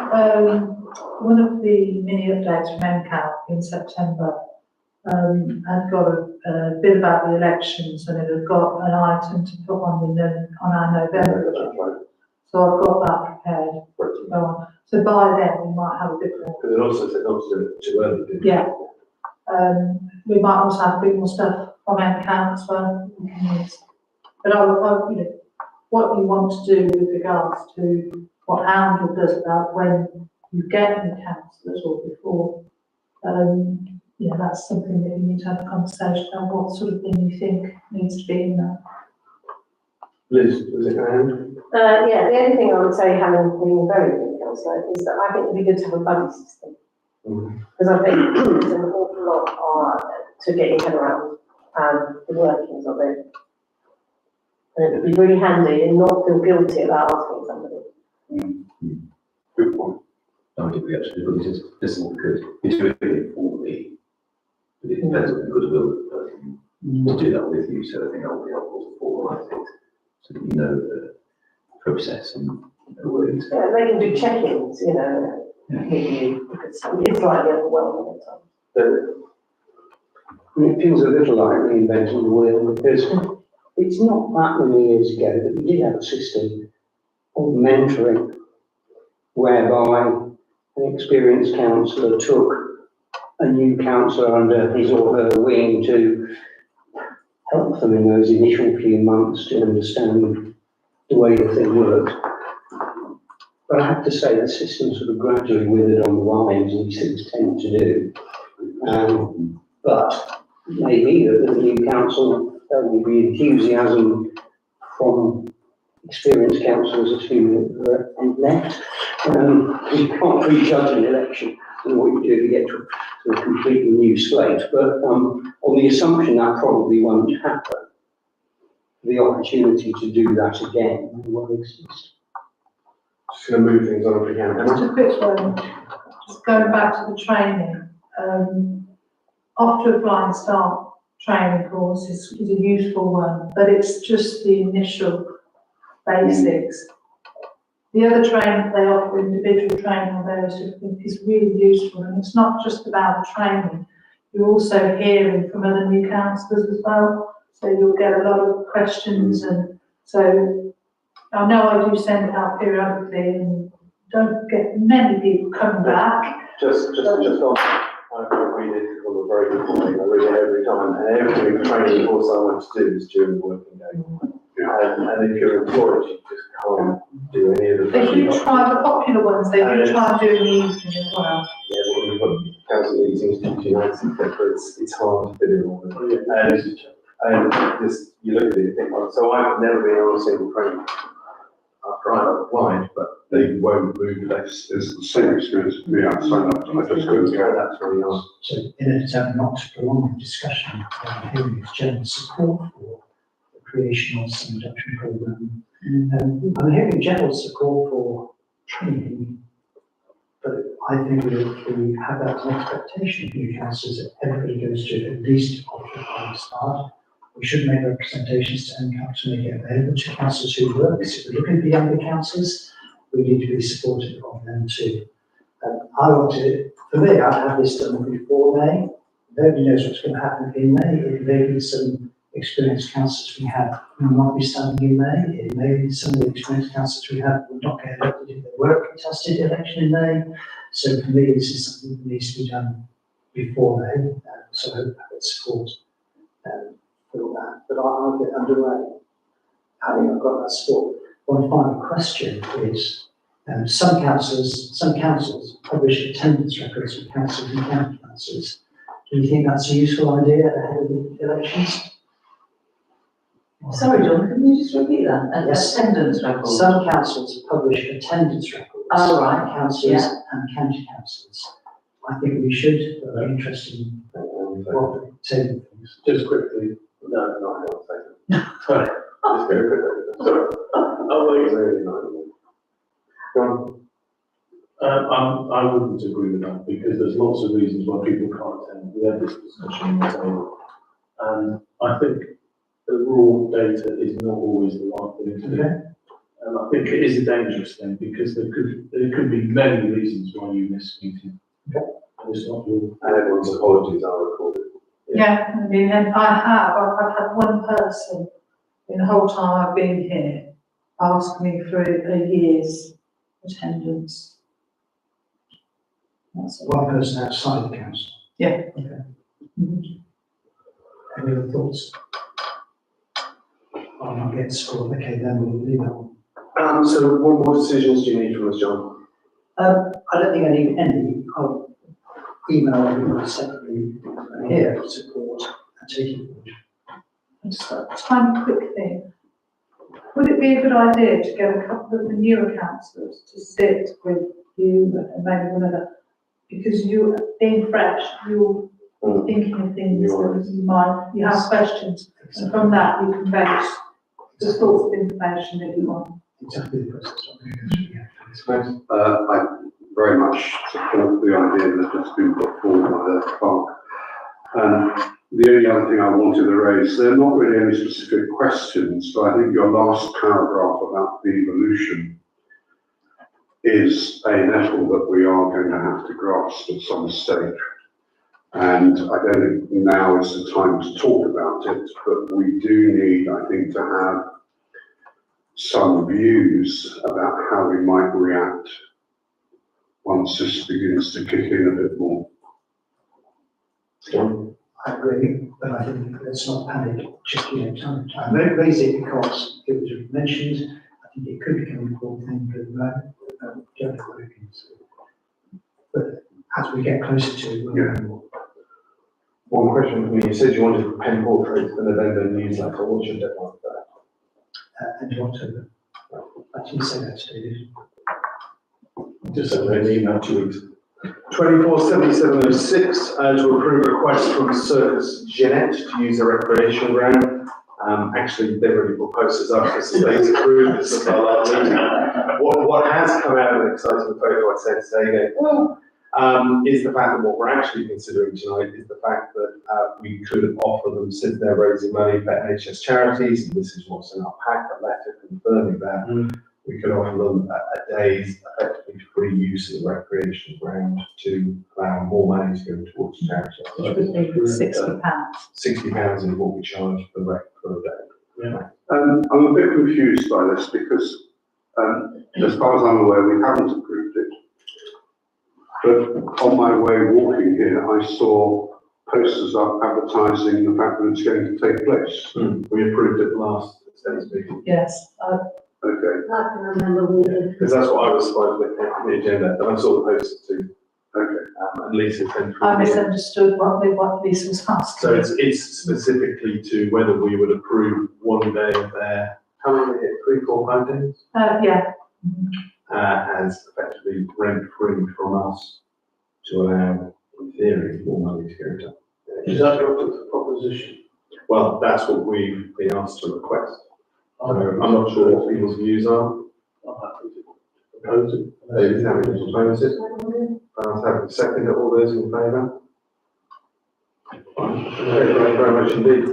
one of the mini updates from MCAP in September. I've got a bit about the elections, and it had got an item to put on our November budget. So I've got that prepared to go on. So by then we might have a bit more. Because it also said not to do it too early, didn't it? Yeah. We might also have a bit more stuff from MCAP as well. But I, you know, what you want to do with regards to what Amble does about when you get new councillors or before, you know, that's something that you need to have a conversation about, what sort of thing you think needs to be in there. Liz, was it around? Yeah, the only thing I would say, having been a very good councillor, is that I think it'd be good to have a buddy system. Because I think there's an awful lot to get your head around the workings of it. And it would be really handy and not feel guilty about asking somebody. Good point. I think we actually look at this is because we do it informally, but it depends on the goodwill of the person to do that with you. So I think that will be helpful for, I think, so that you know the process and the workings. Yeah, they can do check-ins, you know, with you, because it's slightly overwhelming at times. It feels a little like reinventing the wheel, because it's not that many years ago that we did have a system of mentoring, whereby an experienced councillor took a new councillor under his or her wing to help them in those initial few months to understand the way the thing worked. But I have to say the system sort of gradually withered on the vine, as these things tend to do. But maybe the new council, there will be enthusiasm from experienced councillors who are left. You can't prejudge an election and what you do to get to a completely new slate. But on the assumption that probably won't happen, the opportunity to do that again will exist. Just going to move things on if we can. Just a quick one, just going back to the training. After a Flying Start training course is a useful one, but it's just the initial basics. The other training they offer, individual training on various different things, is really useful, and it's not just about the training. You're also hearing from other new councillors as well, so you'll get a lot of questions, and so I know I do send it out periodically and don't get many people coming back. Just on, I read it because I'm a very good morning, I read it every time, and every training course I want to do is during the working day. And if you're employed, you just can't do any of the. They do try the popular ones, they do try and do in the evening as well. Yeah, but when you've got council meetings, duty nights, etc., it's hard to fit in all of them. And just, you look at it, you think, well, so I've never been on a single training. I've tried, I've applied, but they won't move. It's the same experience for me. I signed up, I just couldn't go. That's really nice. So in an attempt not to prolong the discussion, hearing is general support for the creation of some induction programme. I'm hearing general support for training, but I think we have that as an expectation of new councillors that everybody goes to at least a start. We should make representations to end council, make it available to councillors who work. If we're looking for younger councillors, we need to be supportive of them too. I want to, for me, I'd have this done before May. Nobody knows what's going to happen in May. It may be some experienced councillors we have who will not be standing in May. It may be some of the experienced councillors we have will not get elected if they were contested election in May. So for me, this is something that needs to be done before May. So I hope I get support for that. But I'll get underway. I think I've got that support. One final question is, some councils publish attendance records for councillors and county councillors. Do you think that's a useful idea ahead of the elections? Sorry, John, can you just repeat that? Yes. Attendance records? Some councils publish attendance records. Oh, right, for councillors yeah. and county councillors. I think we should, but I'm interested in what the table things. Just quickly, no, not a second. Sorry, just very quickly. Sorry. Oh, it's really nice. John? I wouldn't agree with that because there's lots of reasons why people can't attend. We had this discussion on the table. And I think the raw data is not always the right thing to do. Okay. And I think it is a dangerous thing because there could be many reasons why you miss a meeting. Okay. And it's not your. And everyone's apologies are recorded. Yeah, I mean, and I've had one person in the whole time I've been here ask me for a year's attendance. That's all. One person outside the council. Yeah. Okay. Mhm. Any other thoughts? I'll not get scored. Okay, then we'll leave that one. So what more decisions do you need from us, John? I don't think I need any. I'll email everyone separately here for support and take it forward. Just a tiny quick thing. Would it be a good idea to get a couple of the newer councillors to sit with you and maybe one other? Because you, being fresh, you're thinking of things that you might, you have questions, and from that you can base the sorts of information that you want. Exactly the process I'm going to go through. I very much support the idea that has been put forward by the clerk. The only other thing I wanted to raise, there are not really any specific questions, but I think your last paragraph about the evolution is a nettle that we are going to have to grasp at some stage. And I don't think now is the time to talk about it, but we do need, I think, to have some views about how we might react once this begins to kick in a bit more. I agree, but I think let's not panic just yet. I raise it because it was mentioned. I think it could become an important thing for the moment. Don't know what it is. But as we get closer to it, we'll know more. One question for me, you said you wanted to pen portraits for the November newsletter, what's your deadline for that? End of October. I didn't say that today. Just send an email 2 weeks. 247706 to approve a request from Circus Jeanette to use a recreation ground. Actually, they've already put posters up because they've approved this at our last meeting. What has come out of an exciting photo I sent today, well, is the fact that what we're actually considering tonight is the fact that we could offer them, since they're raising money for NHS charities, and this is what's in our pack, a letter confirming that, we could offer them a day's effectively free use of the recreational ground to allow more money to go towards charity. Which would be £60. £60 is what we charge per day. I'm a bit confused by this because, as far as I'm aware, we haven't approved it. But on my way walking here, I saw posters up advertising the fact that it's going to take place. We approved it last state's meeting. Yes, Okay, I can remember we did. Because that's what I was supposed to make the agenda, but I saw the poster too. okay. And Lisa sent through. I misunderstood what Lisa was asking. So it's specifically to whether we would approve one day of their, how many are it, 3, 4, 5 days? Yeah, As effectively rent free from us to allow, in theory, more money to go to. Is that your proposition? Well, that's what we've been asked to request. So I'm not sure what people's views are. I'm happy to propose it. David's happy to propose it. I'll have a second. All those in favour? Thank you very much indeed.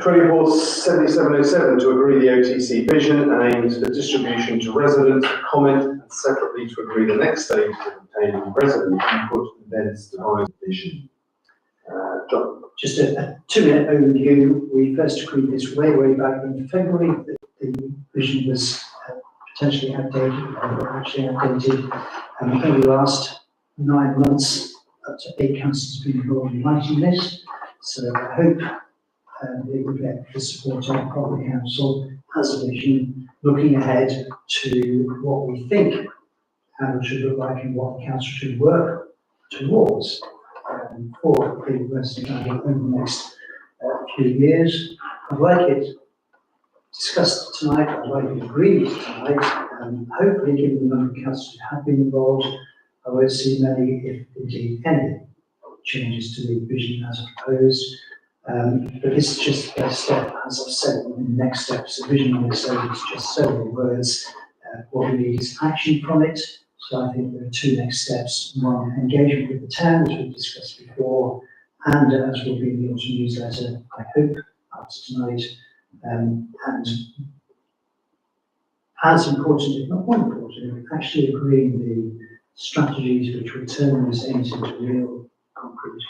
247707 to agree the OTC vision and aims for distribution to residents, comment, and separately to agree the next stage of obtaining resident input and then devise vision. John. Just a 2-minute overview. We first agreed this way back in February that the vision was potentially outdated, or actually outdated. And over the last 9 months, up to 8 councils have been involved in writing this. So I hope it will get the support of the council as a vision, looking ahead to what we think how it should look like and what the council should work towards for the resident over the next few years. I'd like it discussed tonight, I'd like it agreed tonight, and hopefully given the number of councillors who have been involved, I won't see many, if indeed any, changes to the vision as proposed. But this is just the first step, as I've said, in the next steps, the vision on its own is just several words. What we need is action from it. So I think there are 2 next steps. One, engagement with the town, as we've discussed before, and as will be in the autumn newsletter, I hope, after tonight. And as important, if not more important, actually agreeing the strategies which will turn these aims into real concrete.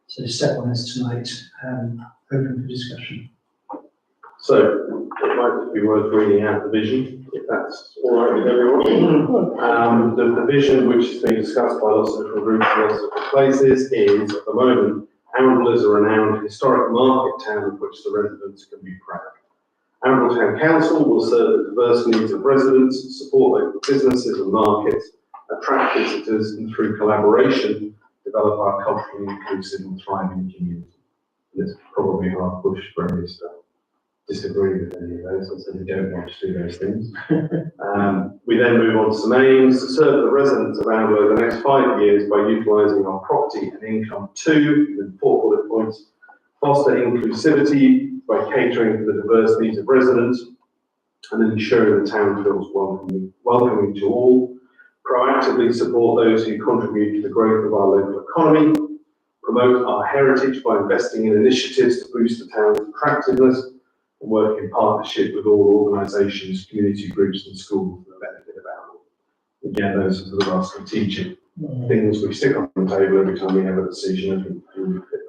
So step 1 is tonight, open for discussion. So it might just be worth reading out the vision, if that's all right with everyone. The vision, which is being discussed by lots of different groups and lots of different places, is at the moment, Arundel is a renowned historic market town of which the residents can be proud. Arundel Town Council will serve the diverse needs of residents, support local businesses and markets, attract visitors, and through collaboration, develop our culturally inclusive and thriving community. And it's probably hard push for any stuff. Disagree with any of those, and so they don't want to do those things. We then move on to some aims: to serve the residents of Arundel over the next 5 years by utilising our property and income too, with 4 bullet points. Foster inclusivity by catering for the diverse needs of residents and ensuring the town feels welcoming to all. Proactively support those who contribute to the growth of our local economy. Promote our heritage by investing in initiatives to boost the town's attractiveness, and work in partnership with all organisations, community groups and schools for the benefit of Arundel. Again, those are sort of our strategic things we stick on the table every time we have a decision and we fit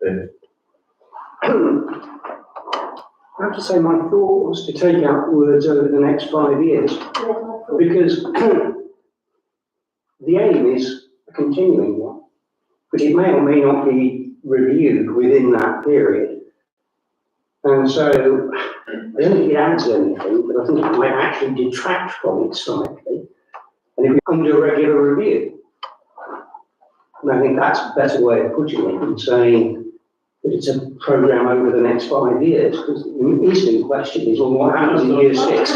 those. I have to say my thought was to take out words over the next 5 years, because the aim is a continuing one, but it may or may not be reviewed within that period. And so, I don't think it adds anything, but I think it might actually detract from it slightly, and if it's under regular review. And I think that's a better way of putting it than saying that it's a programme over the next 5 years, because the instant question is, well, what happens in year 6?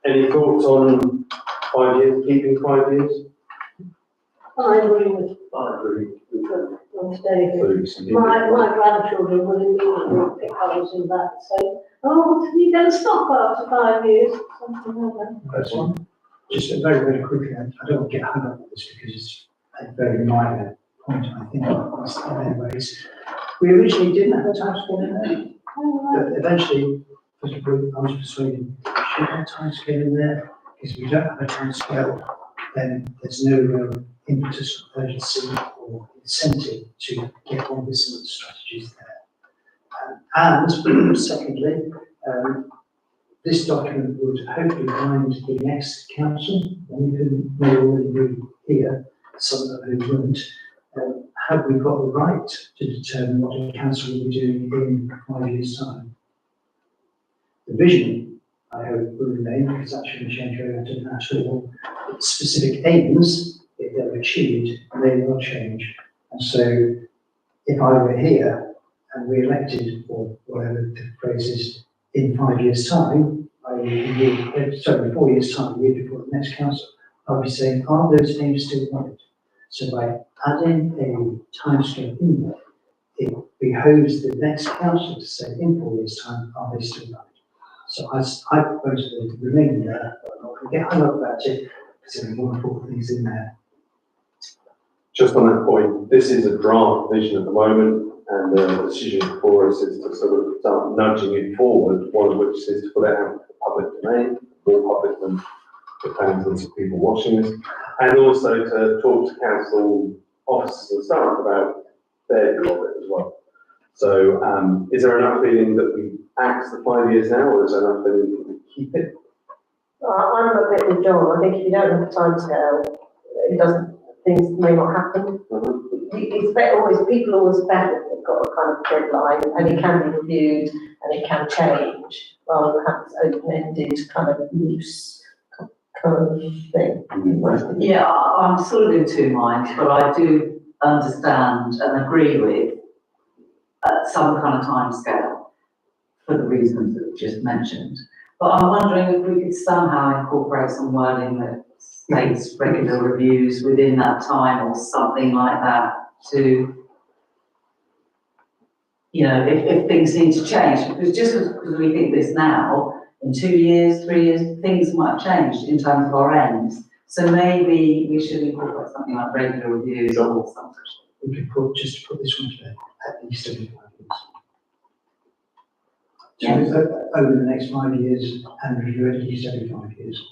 Any thoughts on 5 years, keeping 5 years? I agree with I agree. David. My grandchildren will immediately pick colours in that and say, oh, you going to stop after 5 years? Something like that. That's one. Just very quickly, I don't want to get hung up on this because it's a very minor point, I think, in many ways. We originally didn't have a timescale in there, but eventually, I was persuaded we should have a timescale in there, because if we don't have a timescale, then there's no real impetus or urgency or incentive to get on with some of the strategies there. And secondly, this document would hopefully bind the next council, and you may already be here, some of them who won't. Have we got the right to determine what a council will be doing in 5 years' time? The vision, I hope, will remain, because that shouldn't change very often at all. Specific aims, if they're achieved, they will change. And so, if I were here and re-elected, or whatever the phrase is, in 5 years' time, sorry, 4 years' time, the year before the next council, I'll be saying, are those aims still valid? So by adding a timescale in there, it behoves the next council to say, in 4 years' time, are they still valid? So I propose that it remain there, but I'm not going to get hung up about it, because there are more important things in there. Just on that point, this is a draft vision at the moment, and the decision for us is to sort of start nudging it forward, one of which is to put it out to the public domain, more public than the thousands of people watching this, and also to talk to council officers and staff about their view of it as well. So is there enough feeling that we axe the 5 years now, or is there enough feeling that we keep it? I'm a bit with John. I think if you don't have a timescale, it doesn't, things may not happen. It's better always, people always better if they've got a kind of deadline, and it can be reviewed and it can change, rather than have this open-ended kind of loose kind of thing. Yeah, I'm sort of in two minds, but I do understand and agree with some kind of timescale for the reasons that you just mentioned. But I'm wondering if we could somehow incorporate some wording that states regular reviews within that time or something like that to, you know, if things need to change. Because just because we think this now, in 2 years, 3 years, things might change in terms of our aims. So maybe we should incorporate something like regular reviews or something. We could put, just to put this one to bed, at least every 5 years. So over the next 5 years, and review at least every 5 years.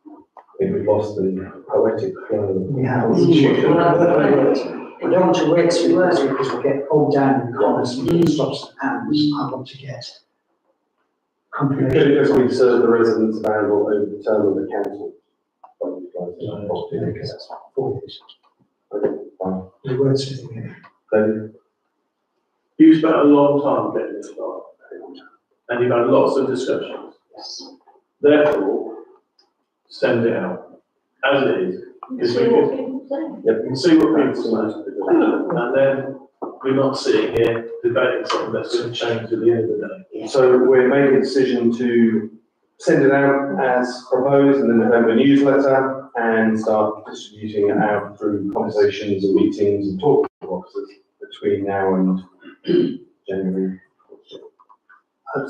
I think we've lost the poetic flow. We have. Mm. I don't want to read through this because we get bogged down in commas and stops and ands. I want to get confirmation. Because we serve the residents available over the term of the council. Because that's 4 years. Okay, fine. The wordsmithing here. David? You spent a long time getting this far, and you've had lots of discussions. Therefore, send it out as it is. Because we can see what people say, and then we're not sitting here debating something that's going to change at the end of the day. So we're making a decision to send it out as proposed in the November newsletter and start distributing it out through conversations and meetings and talking to officers between now and January.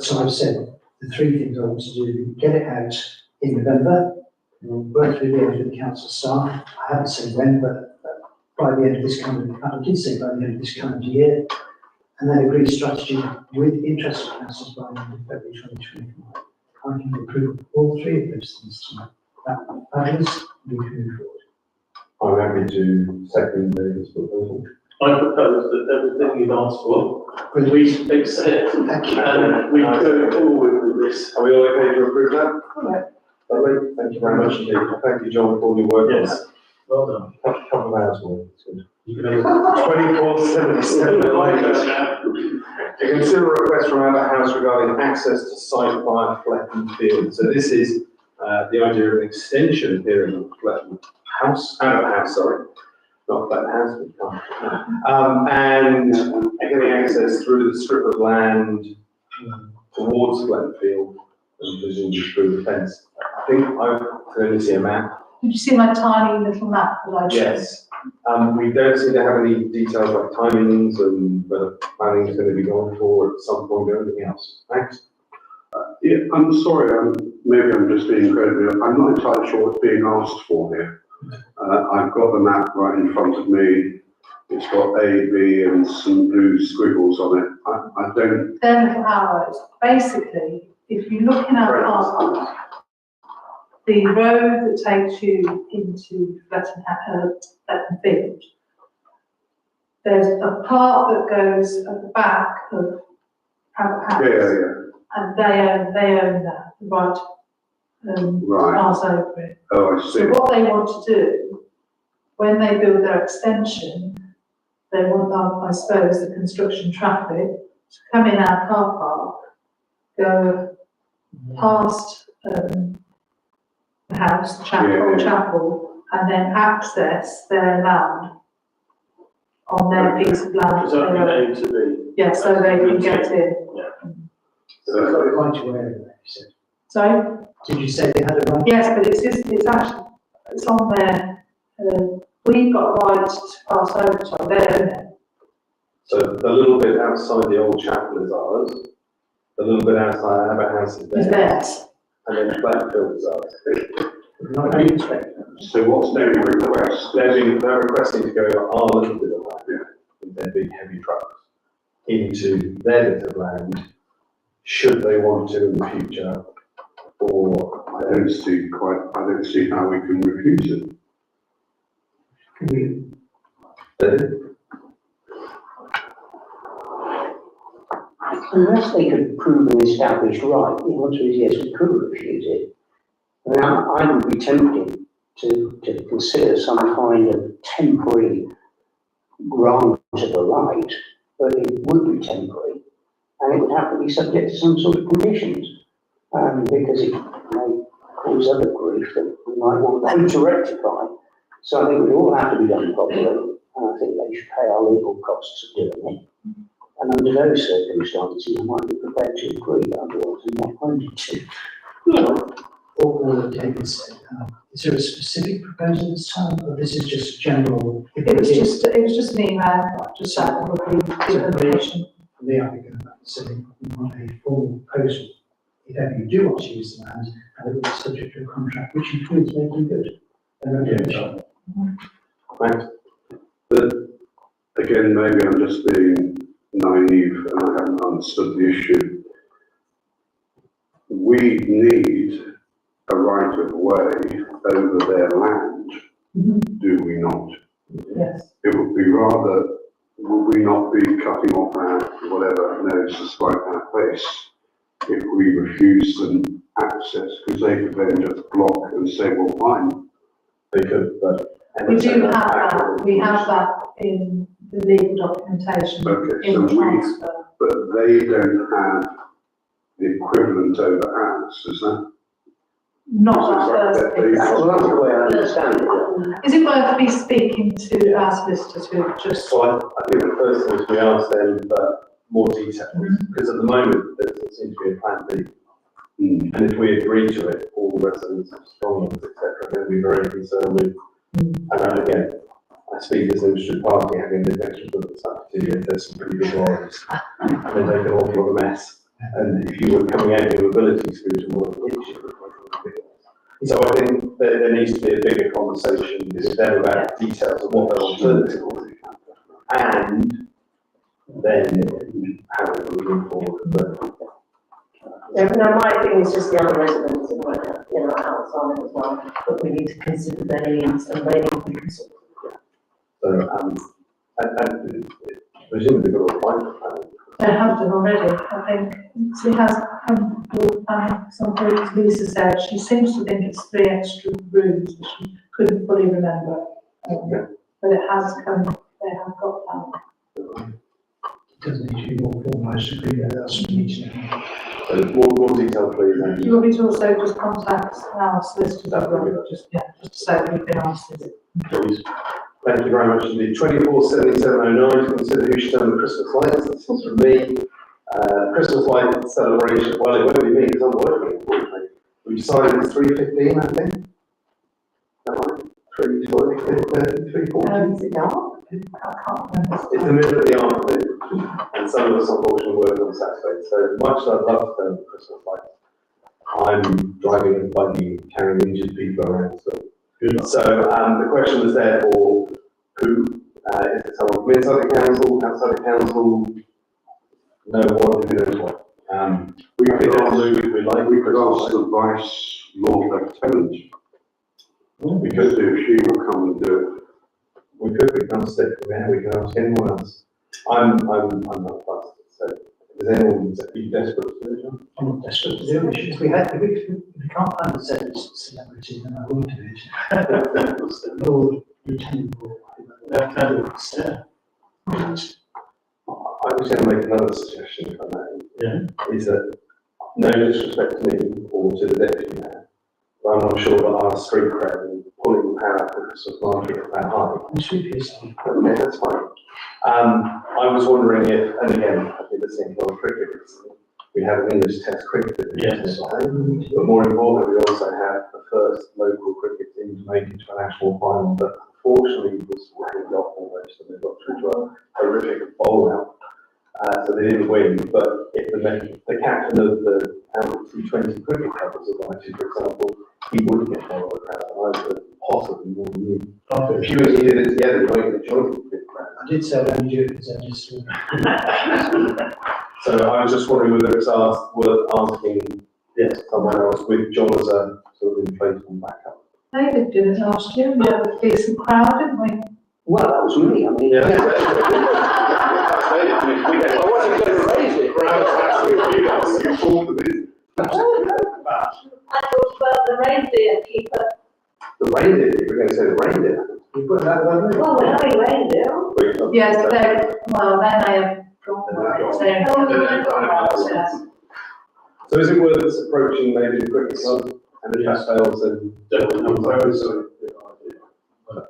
So I've said the 3 things I want to do: get it out in November, work through the end of the council staff. I haven't said when, but by the end of this calendar, I did say by the end of this calendar year, and then agree strategy with interested councils by the end of February 2025. I can approve all 3 of those things tonight. That is, we can move forward. I'm happy to second David's proposal. I propose that everything you've asked for, we accept, and we go forward with this. Are we all okay to approve that? Lovely, thank you very much indeed. Thank you, John, for all your work on Yes. that. Well done. Couple of hours more, it's good. You can have a 24/77 To consider a request from Albert House regarding access to site via Fletton Field. So this is the idea of an extension here in Fletton House, Albert House, sorry, not Fletton House, but and getting access through the strip of land towards Fletton Field and presumably through the fence. I think I can only see a map. Did you see my tiny little map that I showed? Yes. We don't seem to have any details like timings and whether planning is going to be going forward at some point or anything else. Thanks. Yeah, I'm sorry, maybe I'm just being incredibly, I'm not entirely sure what's being asked for here. I've got the map right in front of me. It's got A, B and some blue squiggles on it. I don't, They're little arrows. Basically, if you look in our passport, the road that takes you into Fletton Field, there's a part that goes at the back of our house. yeah, And they own that, right, right. pass over it. Oh, I see. So what they want to do, when they build their extension, they want, I suppose, the construction traffic to come in our car park, go past, the house, the chapel, and then access their land on their piece of land. Is that A to B? Yeah, so they can get in. So it's got a right to wear, you said. Sorry? Did you say they had a right? Yes, but it's actually, it's on there, we've got a right to pass over to there. So the little bit outside the old chapel is ours, the little bit outside Abbott House is Is theirs, theirs. and then Blackfield is ours. Not an inspector. So what's their request? They're requesting to go our little bit of land, with their big heavy trucks, into their bit of land, should they want to in the future, or I don't see how we can refuse it. Can we, Unless they could prove an established right, the answer is yes, we could refuse it. I mean, I would be tempted to consider some kind of temporary grant of the right, but it would be temporary, and it would have to be subject to some sort of conditions, because it may cause other grief that we might want them to rectify. So I think it all have to be done properly, and I think they should pay our legal costs of doing it. And under those circumstances, I might be prepared to agree, otherwise I'm not going to. all that David said, is there a specific proposal this time, or this is just general? It was just an email, just that would be the information. For the applicant, saying we want a formal proposal, if ever you do want to use the land, and it will be subject to a contract, which includes making good. Thanks. But again, maybe I'm just being naive and I haven't understood the issue. We need a right of way over their land, do we not? Yes. It would be rather, would we not be cutting off our whatever nose to spite our face if we refuse them access, because they could then just block and say, well, fine. They could, but. We do have that, we have that in the legal documentation, Okay, in so transfer. but they don't have the equivalent over ours, is that? Not that first bit. Well, that's the way I understand it. Is it worth me speaking to our solicitors who have just, So I think the first thing is we ask them for more details, because at the moment, there doesn't seem to be a plan B. And if we agree to it, all the residents, strong, etc., they'll be very concerned with. And again, I speak as an interested party, having lived next to the stuff to you, there's some pretty big lorries, and they make an awful lot of mess. And if you were coming out in your mobility scooter, more than inch, it would be big. So I think there needs to be a bigger conversation with them about details of what their alternatives are. And then how we're moving forward. But No, my thing is just the other residents in our outside as well, but we need to consider their needs and they need to be considered. so, and presumably they've got a plan. they have done already, I think. She has come with some groups, Lisa said, she seems to think it's 3 extra rooms, but she couldn't fully remember. But it has come, they have got that. It doesn't need to be more formalised, agree that that's what needs to happen. So more detail, please. Do you want me to also just contact our solicitors, just to say that we've been asked, is it? Please. Thank you very much indeed. 247709 to consider who should own the Christmas lights. This is from me. Christmas light celebration. Well, it won't be me because I'm working, unfortunately. We decided it's 3:15, I think. Is that right? 3:40, 3:40. Is it dark? I can't remember. It's the middle of the afternoon, and some of us unfortunately work on Saturday. So much as I'd love to own the Christmas lights, I'm driving a buggy carrying injured people around. So the question was therefore, who, is it someone from inside the council, outside the council? No, what, who knows what? We could include if we like. We could ask the Vice Lord Lieutenant. We could do, she will come and do it. We could ask Stephen there, we can ask anyone else. I'm not fussed, so is anyone desperate to do it? I'm not desperate to do it. If we can't find a celebrity, then I will do it. Lord Lieutenant. Lieutenants, yeah. I was going to make another suggestion, if I may. Yeah. Is that, no disrespect to me or to the deputy mayor, but I'm not sure that our street cred and pulling the power out of Christmas market is that high. I'm sure it's Okay, that's fine. I was wondering if, and again, I've been listening to a lot of cricket recently, we have an English Test cricket division, Yes. but more importantly, we also have the first local cricket team to make it to a national final, but unfortunately was rained off almost, and they got through to a horrific bowl out. So they didn't win, but if the captain of the T20 cricket club was invited, for example, he would get more of a crowd, and I could possibly more than you. If you and he did it together, you might get a joint big crowd. I did say I don't do it because I just. So I was just wondering whether it's worth asking someone else with John as a sort of inflatable backup. David did it last year, we had a decent crowd, didn't we? Well, that was me, I mean. Yeah. I wasn't going to raise it. You thought of it. I thought about the reindeer keeper. The reindeer, you were going to say the reindeer. You put that one in. Well, we're having reindeer. Yes, they may have gone. So is it worth us approaching maybe the cricket club and if that fails then?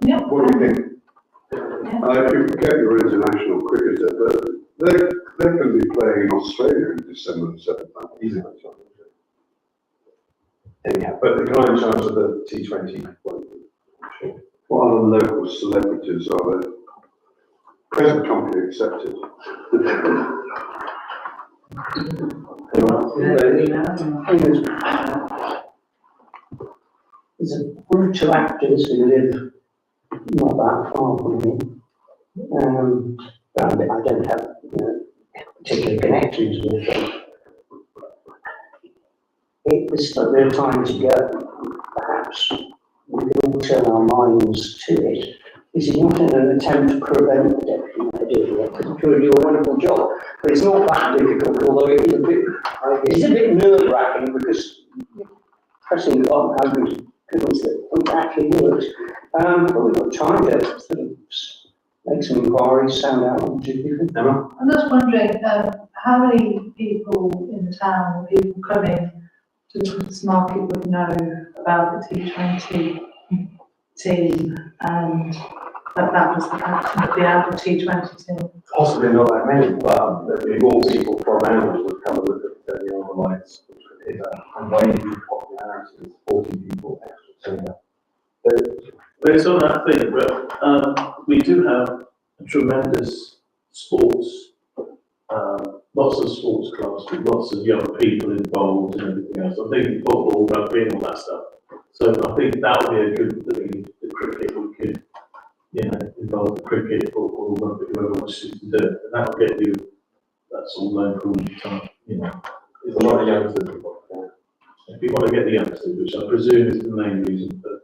Yeah. What do you think? If you get your international cricketer, but they're going to be playing in Australia in December the 7th. Easy. Anyhow, but the guy in charge of the T20 won't be, I'm sure. What other local celebrities are there? Present company accepted. There's a group of actors who live not that far from me. But I don't have particular connections with them. It was a real time to go. Perhaps we could all turn our minds to it. This is not in an attempt to prevent the deputy mayor doing it, because he's doing a wonderful job. But it's not that difficult, although it is a bit nerve-wracking because pressing the button has been convinced that it actually works. But we've got time to sort of make some inquiries, sound out on two people. Emma? I'm just wondering, how many people in the town, people coming to the Christmas market would know about the T20 team and that was the captain of the Apple T20 team? Possibly not that many, but there'd be more people from around would come and look at the other lights, which would hit a wave of popularity of 40 people extra turnout. But it's on that thing, but we do have a tremendous sports, lots of sports clubs with lots of young people involved and everything else. I think football, rugby and all that stuff. So I think that would be a good thing, the cricket, we could, involve the cricket, football, rugby, whoever wishes to do it. And that'll get you, that's all local, There's a lot of youngsters involved there. if you want to get the youngsters, which I presume is the main reason for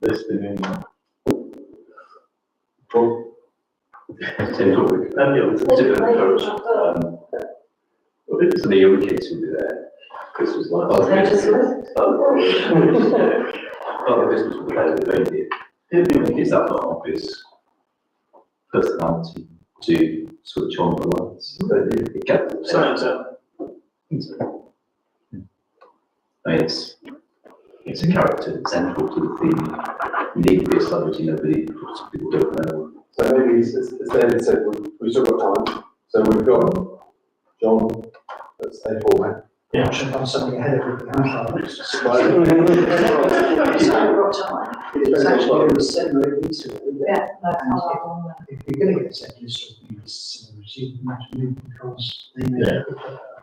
this thing anyway. Cool. Different approach. So the young kids will be there. Christmas lights. Oh, Christmas will be there with the reindeer. The young kids have got obvious personality to switch on the lights. So it gets Science out. It's a character central to the theme. You need to be a celebrity, nobody, people don't know. So maybe, as David said, we've still got time. So we've got John, let's stay forward. I should have something ahead of everything else. It's actually going to be 7 or 8 weeks ago. Yeah, that's not on there. If you're going to get a set list of these celebrities, you have to move because they may.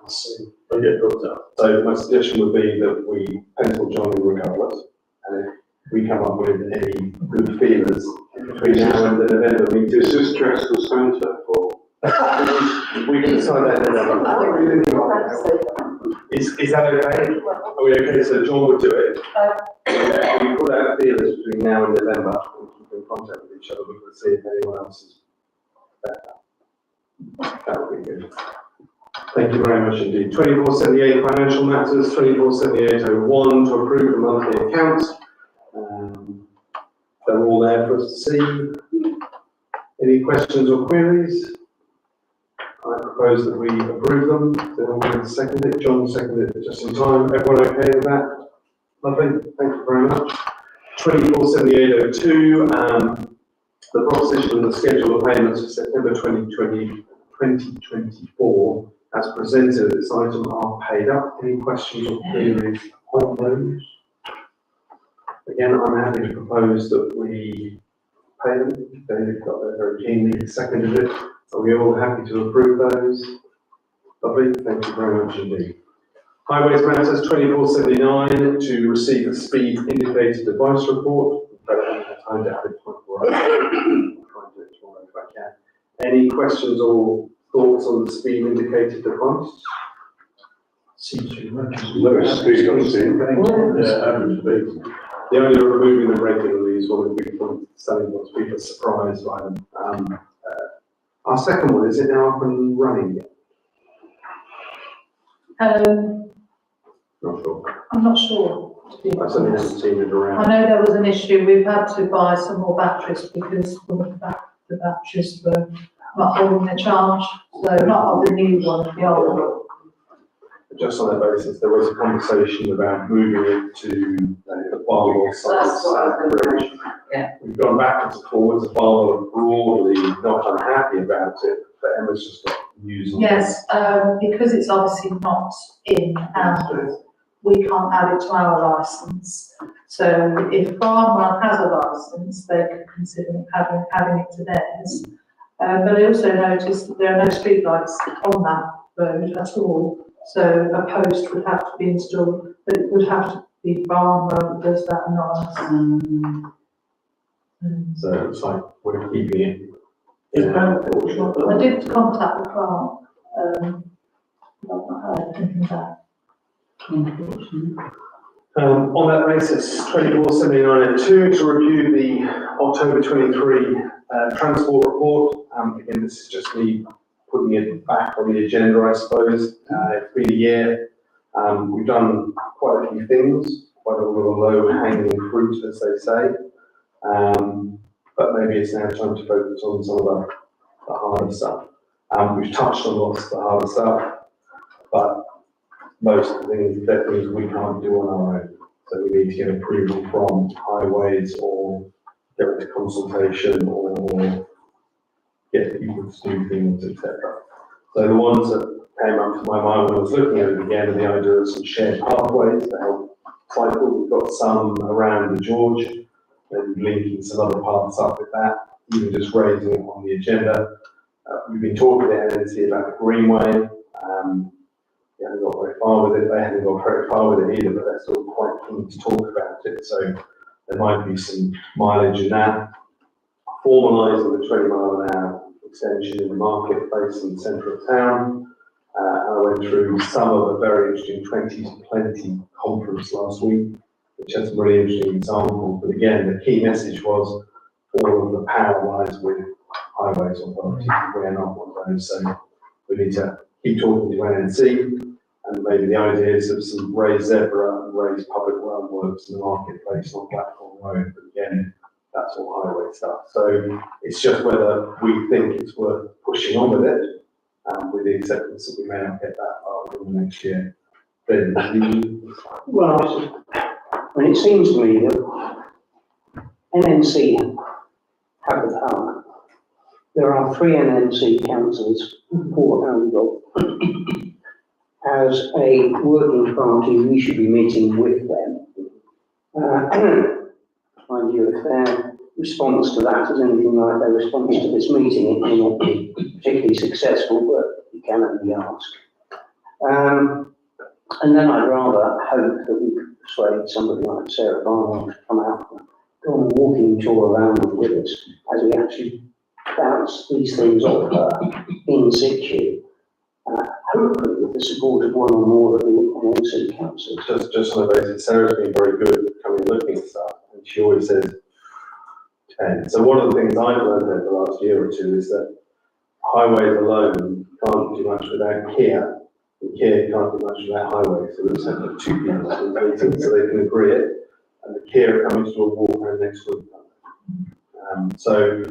So So get booked up. So my suggestion would be that we pencil John in regardless, and if we come up with any good feelers between now and the November meeting. Is this dress the centre for? We can decide that in November. Is that okay? Are we okay? So John would do it. We put out feelers between now and November, and keep in contact with each other, we can see if anyone else is better. That would be good. Thank you very much indeed. 2478 financial matters, 247801 to approve the monthly accounts. They're all there for us to see. Any questions or queries? I propose that we approve them. Then I'm going to second it. John seconded it just in time. Everyone okay with that? Lovely. Thank you very much. 247802, the proposition and the schedule of payments for September 2024 as presented. This item are paid up. Any questions or queries on those? Again, I'm happy to propose that we pay them. David got there very keenly, seconded it. Are we all happy to approve those? Lovely, thank you very much indeed. Highways matters 2479 to receive a speed indicator device report. I don't have time to have it tomorrow. I'll try and do it tomorrow if I can. Any questions or thoughts on the speed indicator device? Seems to be working. Low speed, I've seen. Yeah, average speed. The only removing them regularly is one of the big points, selling what's people are surprised by them. Our second one, is it now up and running yet? Not sure. I'm not sure, to be I certainly honest. haven't seen it I around. know there was an issue, we've had to buy some more batteries because the batteries were not holding their charge, so not of the new one, the old one. Just on that basis, there was a conversation about moving it to the Barwell site. Bridge. Yeah. We've gone backwards and forwards, Barwell are broadly not unhappy about it, but Emma's just got news on it. Yes, because it's obviously not in and we can't add it to our licence. So if Barnwell has a licence, they could consider adding it to theirs. But I also noticed that there are no streetlights on that road at all. So a post would have to be installed, but it would have to be Barnwell that does that, not us. So it looks like we're keeping it. I did contact the clerk, not heard anything back. On that basis, 247902 to review the October 23 transport report. Again, this is just me putting it back on the agenda, I suppose. It's been a year. We've done quite a few things, quite a lot of low-hanging fruit, as they say. But maybe it's now time to focus on some of the harder stuff. We've touched on lots of the harder stuff, but most of the things, they're things we can't do on our own. So we need to get approval from highways or go into consultation or get people to do things, etc. So the ones that came up to my mind when I was looking at it again are the idea of some shared pathways to help cycle. We've got some around the George and linking some other paths up with that, even just raising it on the agenda. We've been talking to NNC about the Greenway. We haven't got very far with it. They haven't got very far with it either, but they're still quite keen to talk about it. So there might be some mileage in that. Formalising the 20 mile an hour extension in the marketplace in the centre of town. I went through some of a very interesting 20 to 20 conference last week, which had some really interesting examples. But again, the key message was all of the power lies with highways authorities. We're not one of those, so we need to keep talking to NNC, and maybe the ideas of some raised zebra and raised public realm works in the marketplace on Blackwell Road. But again, that's all highway stuff. So it's just whether we think it's worth pushing on with it, with the acceptance that we may not get that far in the next year. Then, Well, it seems to me that NNC have the power. There are 3 NNC councillors, Port Handle. As a working party, we should be meeting with them. Mind you, if their response to that is anything like their response to this meeting, it may not be particularly successful, but you can only ask. And then I'd rather hope that we could persuade somebody like Sarah Barnwell to come out and go on a walking tour around with us as we actually bounce these things off her in situ. Hopefully with the support of one or more of the NC councillors. Just on the basis, Sarah's been very good at coming and looking at stuff, and she always says 10. So one of the things I've learned over the last year or two is that highways alone can't do much without Kia, and Kia can't do much without highways. So we just have to have two people in the meeting so they can agree it, and the Kia are coming to a walk around next week. So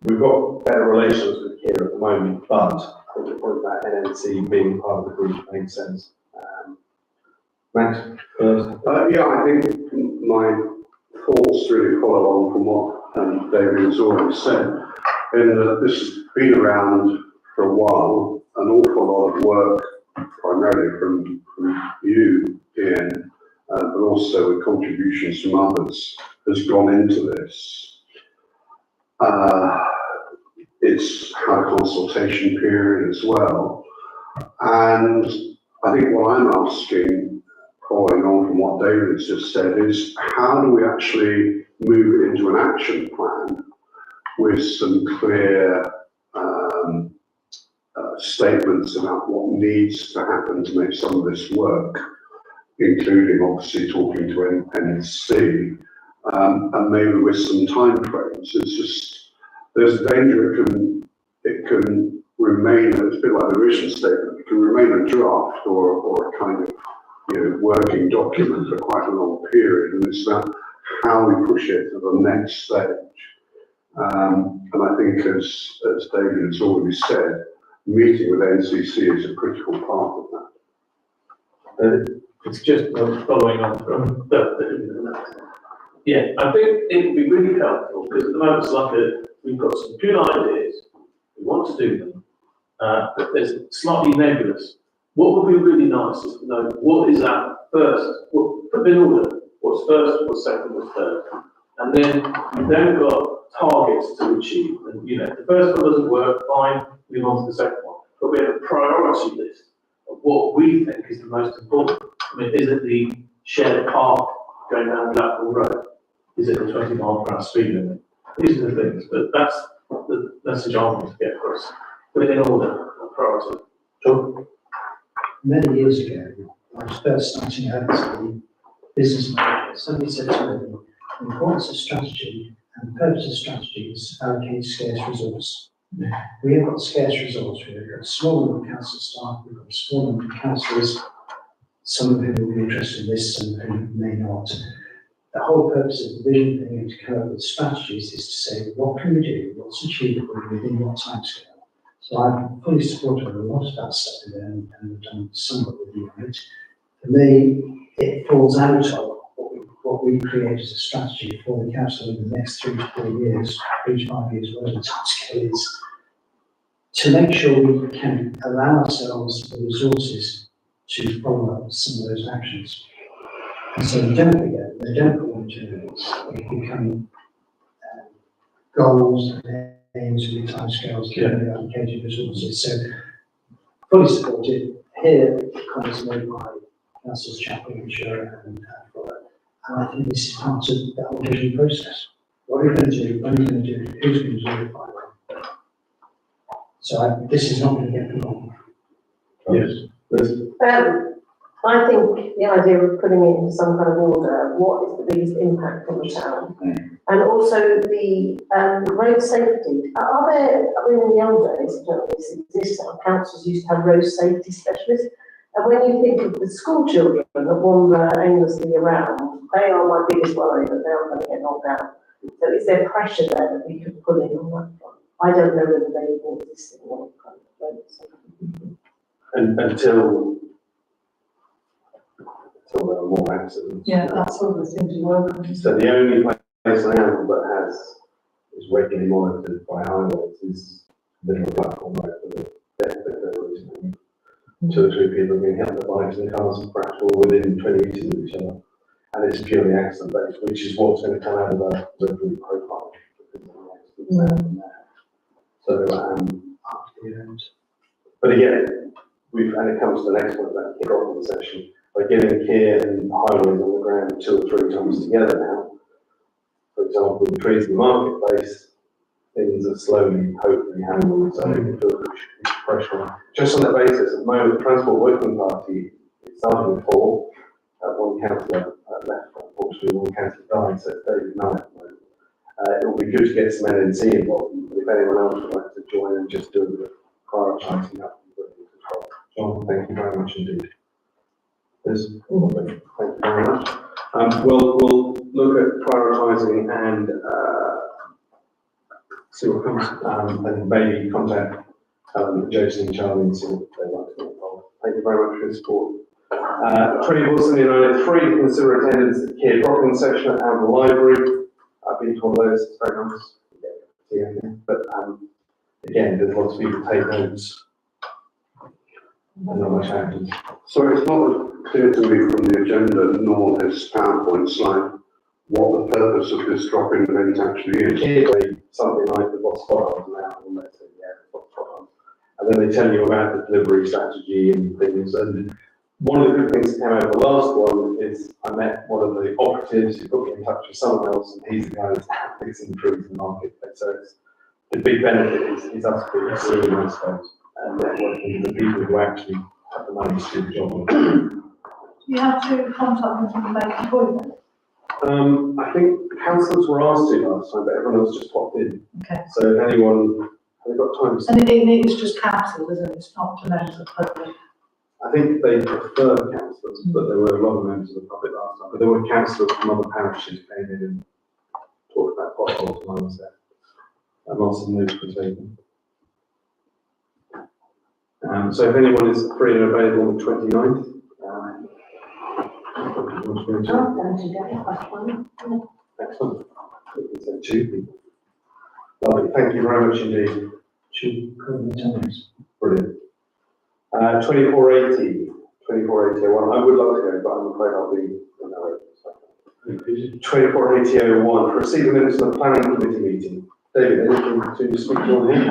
we've got better relations with Kia at the moment, but I think the point about NNC being part of the group makes sense. Max, first. Yeah, I think my thoughts really follow on from what David has already said, in that this has been around for a while, an awful lot of work, primarily from you, Ian, but also with contributions from others, has gone into this. It's had a consultation period as well, and I think what I'm asking, following on from what David has just said, is how do we actually move it into an action plan with some clear statements about what needs to happen to make some of this work, including obviously talking to NEC, and maybe with some time frames. It's just, there's a danger it can remain, it's a bit like the vision statement, it can remain a draft or a kind of working document for quite a long period, and it's about how we push it to the next stage. And I think, as David has already said, meeting with NCC is a critical part of that. It's just following on from that. Yeah, I think it would be really helpful, because at the moment it's like we've got some good ideas, we want to do them, but there's slightly nebulous. What would be really nice is to know what is that first, put in order, what's first, what's second, what's third. And then you've then got targets to achieve. And the first one doesn't work, fine, move on to the second one. But we have a priority list of what we think is the most important. I mean, is it the shared path going down Blackpool Road? Is it the 20 mile per hour speed limit? These are the things, but that's the message I want to get across. Put it in order, a priority. Sure. Many years ago, I was first starting out as a business manager. Somebody said to me, the importance of strategy and the purpose of strategy is to allocate scarce resource. We have got scarce resource. We've got a small number of council staff, we've got a small number of councillors, some of whom will be interested in this, some of whom may not. The whole purpose of the vision thing and to come up with strategies is to say, what can we do, what's achievable within what timescale? So I'm fully supportive of a lot of that stuff and I've done somewhat with you on it. For me, it falls out of what we create as a strategy for the council in the next 3 to 4 years, 3 to 5 years, whatever the timescale is, to make sure we can allow ourselves the resources to follow up some of those actions. And so don't forget, they don't put on journals, they become goals and aims with timescales, given the allocated resources. So fully supported. Here, comments made by Councillors Chaplin and Shearer and Fuller. And I think this is part of the whole vision process. What are we going to do? When are we going to do it? Who's going to do it? By when? So this is not going to get wrong. Yes. I think the idea of putting it into some kind of order, what is the biggest impact on the town? And also the road safety. Are there, I mean, in the old days, I don't know if this exists, our councils used to have road safety specialists. And when you think of the school children that wander aimlessly around, they are my biggest worry, that they're going to get knocked out. So is there pressure there that we could put in on that front? I don't know whether they will exist in one kind of road safety. And until there are more accidents. Yeah, that's what we seem to work on. So the only place in Hamilton that is regularly monitored by highways is middle of Blackpool Road, for the death that there was recently. 2 or 3 people have been hit on their bikes and cars and perhaps all within 20 metres of each other. And it's purely accident based, which is what's going to come out of the group profile. So, but again, and it comes to the next point about kick-off of the session. by getting Kier and highways on the ground 2 or 3 times together now. For example, the trees in the marketplace, things are slowly, hopefully happening, so it feels pressure on. Just on that basis, at the moment, the Transport Working Party is starting with 4, one councillor left, unfortunately, one councillor died, so it's David Knight at the moment. It will be good to get some NNC involved, but if anyone else would like to join and just do a bit of prioritising up. John, thank you very much indeed. Thank you very much. We'll look at prioritising and see what comes, and maybe contact Jason and Charlie and see what they'd like to get involved. Thank you very much for your support. 24/79/3 to consider attendance at the Kier drop-in session at Amber Library. I've been to one of those, it's very nice. Yeah, but again, there's lots of people take notes. And not much happens. So it's not clear to me from the agenda nor this PowerPoint slide what the purpose of this drop-in event actually is. Clearly, something like the boss photos now, and they say, yeah, the boss photos. And then they tell you about the delivery strategy and things. And one of the good things that came out of the last one is I met one of the operatives who put me in touch with someone else, and he's the guy that's fixing the trees in the marketplace. So it's, the big benefit is us being seen, I suppose, and networking with the people who actually have the money to do the job. You have to contact them to make an appointment. I think councillors were asked to last time, but everyone else just popped in. Okay. So if anyone, have they got time? And it is just council, isn't it? It's not to members of the public. I think they prefer councillors, but there were a lot of members of the public last time. But there were councillors from other parishes who came in and talked about potholes and I was there. And lots of notes were taken. So if anyone is free and available on the 29th, excellent. So 2 people. Lovely, thank you very much indeed. Brilliant. 2480, 248001. I would love to go, but I'm afraid I'll be on the road. 248001, to receive the minutes of the planning committee meeting. David, anything to speak on here?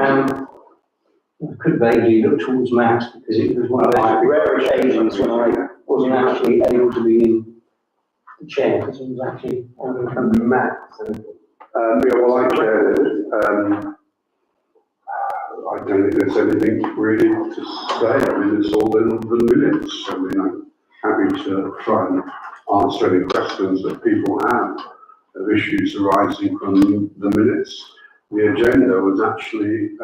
I could vaguely look towards Matt because it was one of those rare occasions when I wasn't actually able to be in the chair because I was actually Matt. Yeah, well, I chaired it. I don't think there's anything really to say. I mean, it's all in the minutes. I mean, I'm happy to try and answer any questions that people have of issues arising from the minutes. The agenda was actually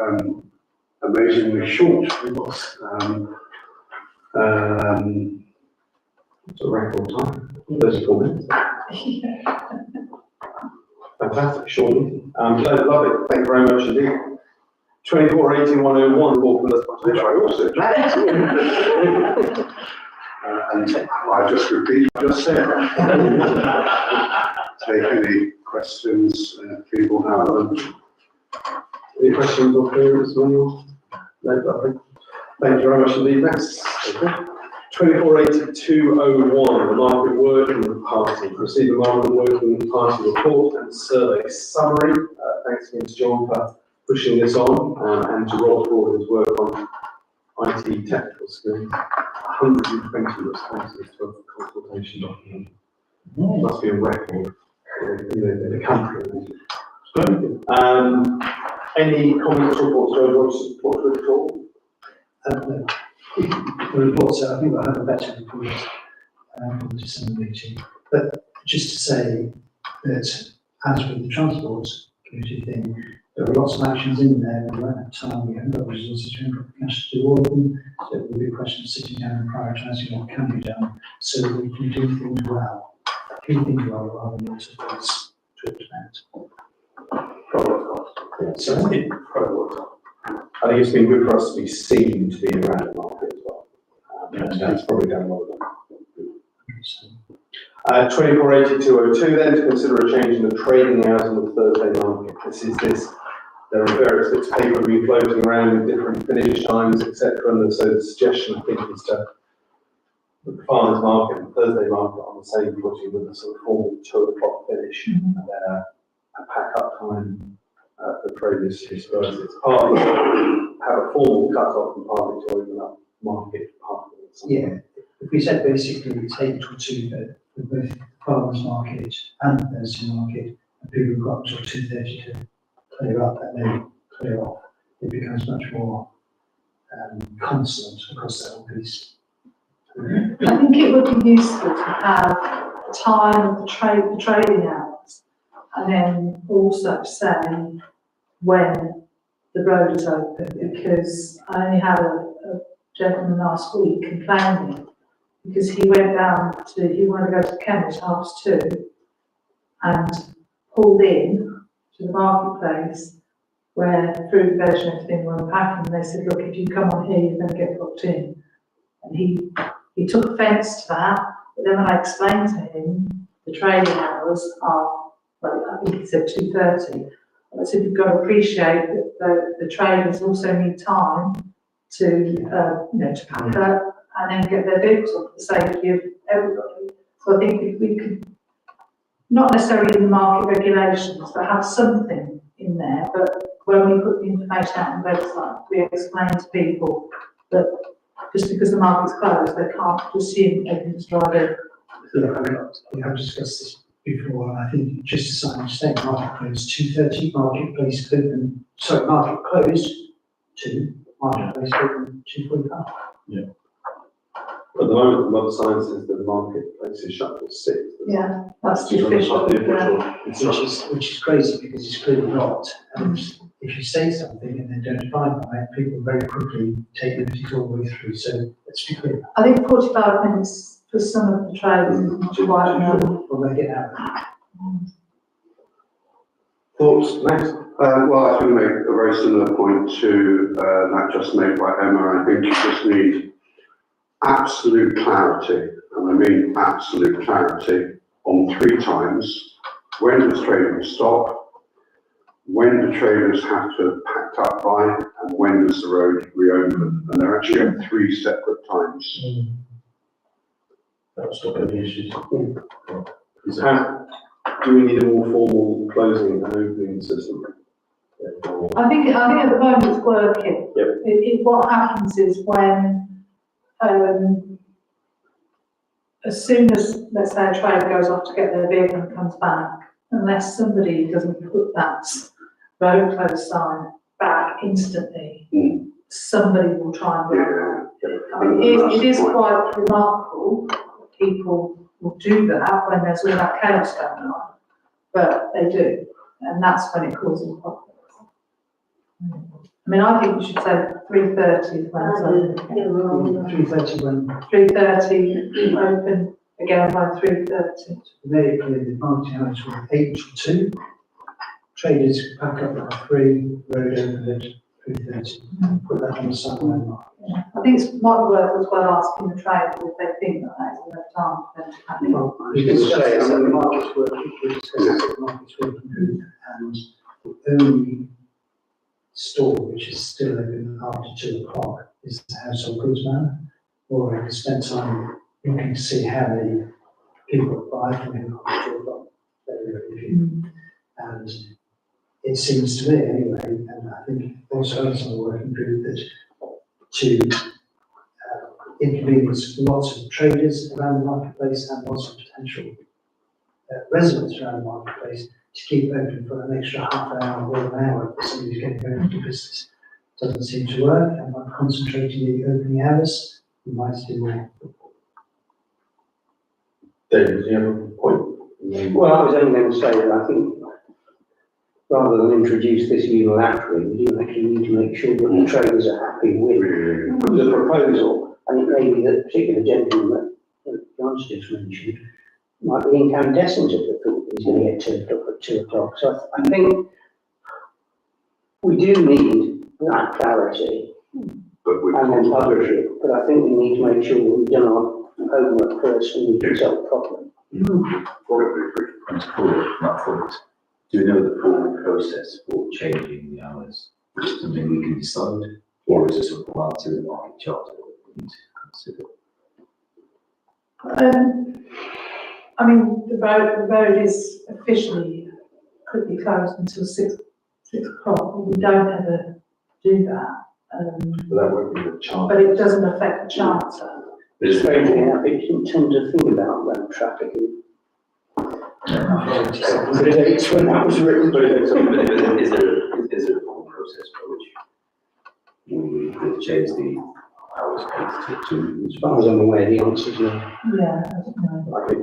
amazingly short. It was. It's a record time, 34 minutes. Fantastic, short meeting. Lovely, thank you very much indeed. 2480-101, Which I also did. And I just repeat what I just said. Take any questions people have. Any questions or queries, Manuel? No, lovely. Thank you very much indeed. Next. Okay. 2482-01, the Market Working Party. Receive the Market Working Party report and survey summary. Thanks again to John for pushing this on and to Rob for his work on IT technical skills. 120 responses to a consultation document. Must be a record in the country. Any comments or reports? Do you want to support with it at all? The reports, I think we'll have a better report for the December meeting. But just to say that as with the transport committee thing, there are lots of actions in there. We won't have time, we haven't got resources to cash to do all of them. So it will be a question of sitting down and prioritising what can be done so that we can do things well. Do things well rather than what it is talked about. So I think it's been good for us to be seen to be around the market as well. And that's probably done well with them. 2482-02 then, to consider a change in the trading hours on the Thursday market. There are various bits of paper being floating around with different finish times, etc. And so the suggestion, I think, is to put the farmers market and the Thursday market on the same footing with a sort of formal 2 o'clock finish, and then a pack-up time for traders to disperse. It's partly to have a formal cut-off and partly to open up market. Yeah, if we said basically it's 8 till 2 for both the farmers market and the Thursday market, and people have got until 2:30 to clear up and then clear off. It becomes much more constant across the whole piece. I think it would be useful to have the time of the trading hours, and then also say when the road is open, because I only had a gentleman last week complaining because he went down he wanted to go to the chemist 2:30 and pulled in to the marketplace where fruit, veg and everything were unpacking. And they said, look, if you come on here, you're going to get booked in. And he took offence to that, but then when I explained to him, the trading hours are, well, I think he said 2:30. I said, you've got to appreciate that the traders also need time to, to pack up and then get their vehicles on for the safety of everybody. So I think if we could, not necessarily in the market regulations, but have something in there, but when we put the information out on the website, we explain to people that just because the market's closed, they can't assume they can just drive in. We have discussed this before, and I think just to sign saying market closed 2:30, marketplace open, market closed 2, marketplace open 2:45. At the moment, the website says that the marketplace is shut till 6. Yeah, that's the official. Which is crazy because it's clearly not. And if you say something and then don't abide by it, people very quickly take liberties all the way through. So let's be clear. I think 45 minutes for some of the traders is not quite enough. We'll make it happen. Thoughts, next? Well, I was going to make a very similar point to that just made by Emma. I think you just need absolute clarity, and I mean absolute clarity, on 3 times. When does trading stop? When do traders have to have packed up by? And when does the road reopen? And they're actually at 3 separate times. That will stop any issues. Do we need a more formal closing and opening system? I think at the moment it's working. Yep. What happens is when, as soon as, let's say, a trader goes off to get their vehicle and comes back, unless somebody doesn't put that road closed sign back instantly, somebody will try and drive it. I mean, it is quite remarkable that people will do that when there's all that chaos going on, but they do, and that's when it causes problems. I mean, I think we should say 3:30 is when it's open. 3:30 when 3:30 open again by 3:30. very clear the marketing hours were 8 till 2. Traders pack up by 3, road open at 3:30. Put that on the sign. Yeah. I think it might be worth as well asking the traders if they think that that's enough time for them to pack up. Well, we discussed this at the markets working, we discussed this at the markets working group, and the only store which is still open after 2 o'clock is the household goods man, or I could spend time looking to see how many people buy from him after 2 o'clock. Very few. And it seems to me anyway, and I think also others on the working group, that to inconvenience lots of traders around the marketplace and lots of potential residents around the marketplace to keep open for an extra half an hour or an hour if somebody's getting open to business. Doesn't seem to work, and by concentrating the opening hours, we might do more. David, do you have a point? Well, I was only going to say that I think rather than introduce this unilaterally, we do actually need to make sure that the traders are happy with the proposal. And it may be that particular gentleman that John's just mentioned might be incandescent at the thought that he's going to get turned up at 2 o'clock. So I think we do need that clarity But we and then publish it. But I think we need to make sure that we've done our homework first and we consult properly. And to follow that point, do we know the full process for changing the hours? Is it something we can decide, or is it something out to the market charter that we need to consider? I mean, the road is officially, could be closed until 6 o'clock, but we don't ever do that. But that won't be the charter. But it doesn't affect the charter. But it's Strangely enough, it didn't tend to think about road traffic. The dates when that was written. But is there a formal process by which we would change the hours 8 to 2? As far as I'm aware, the answer is no. Yeah, I don't know. I think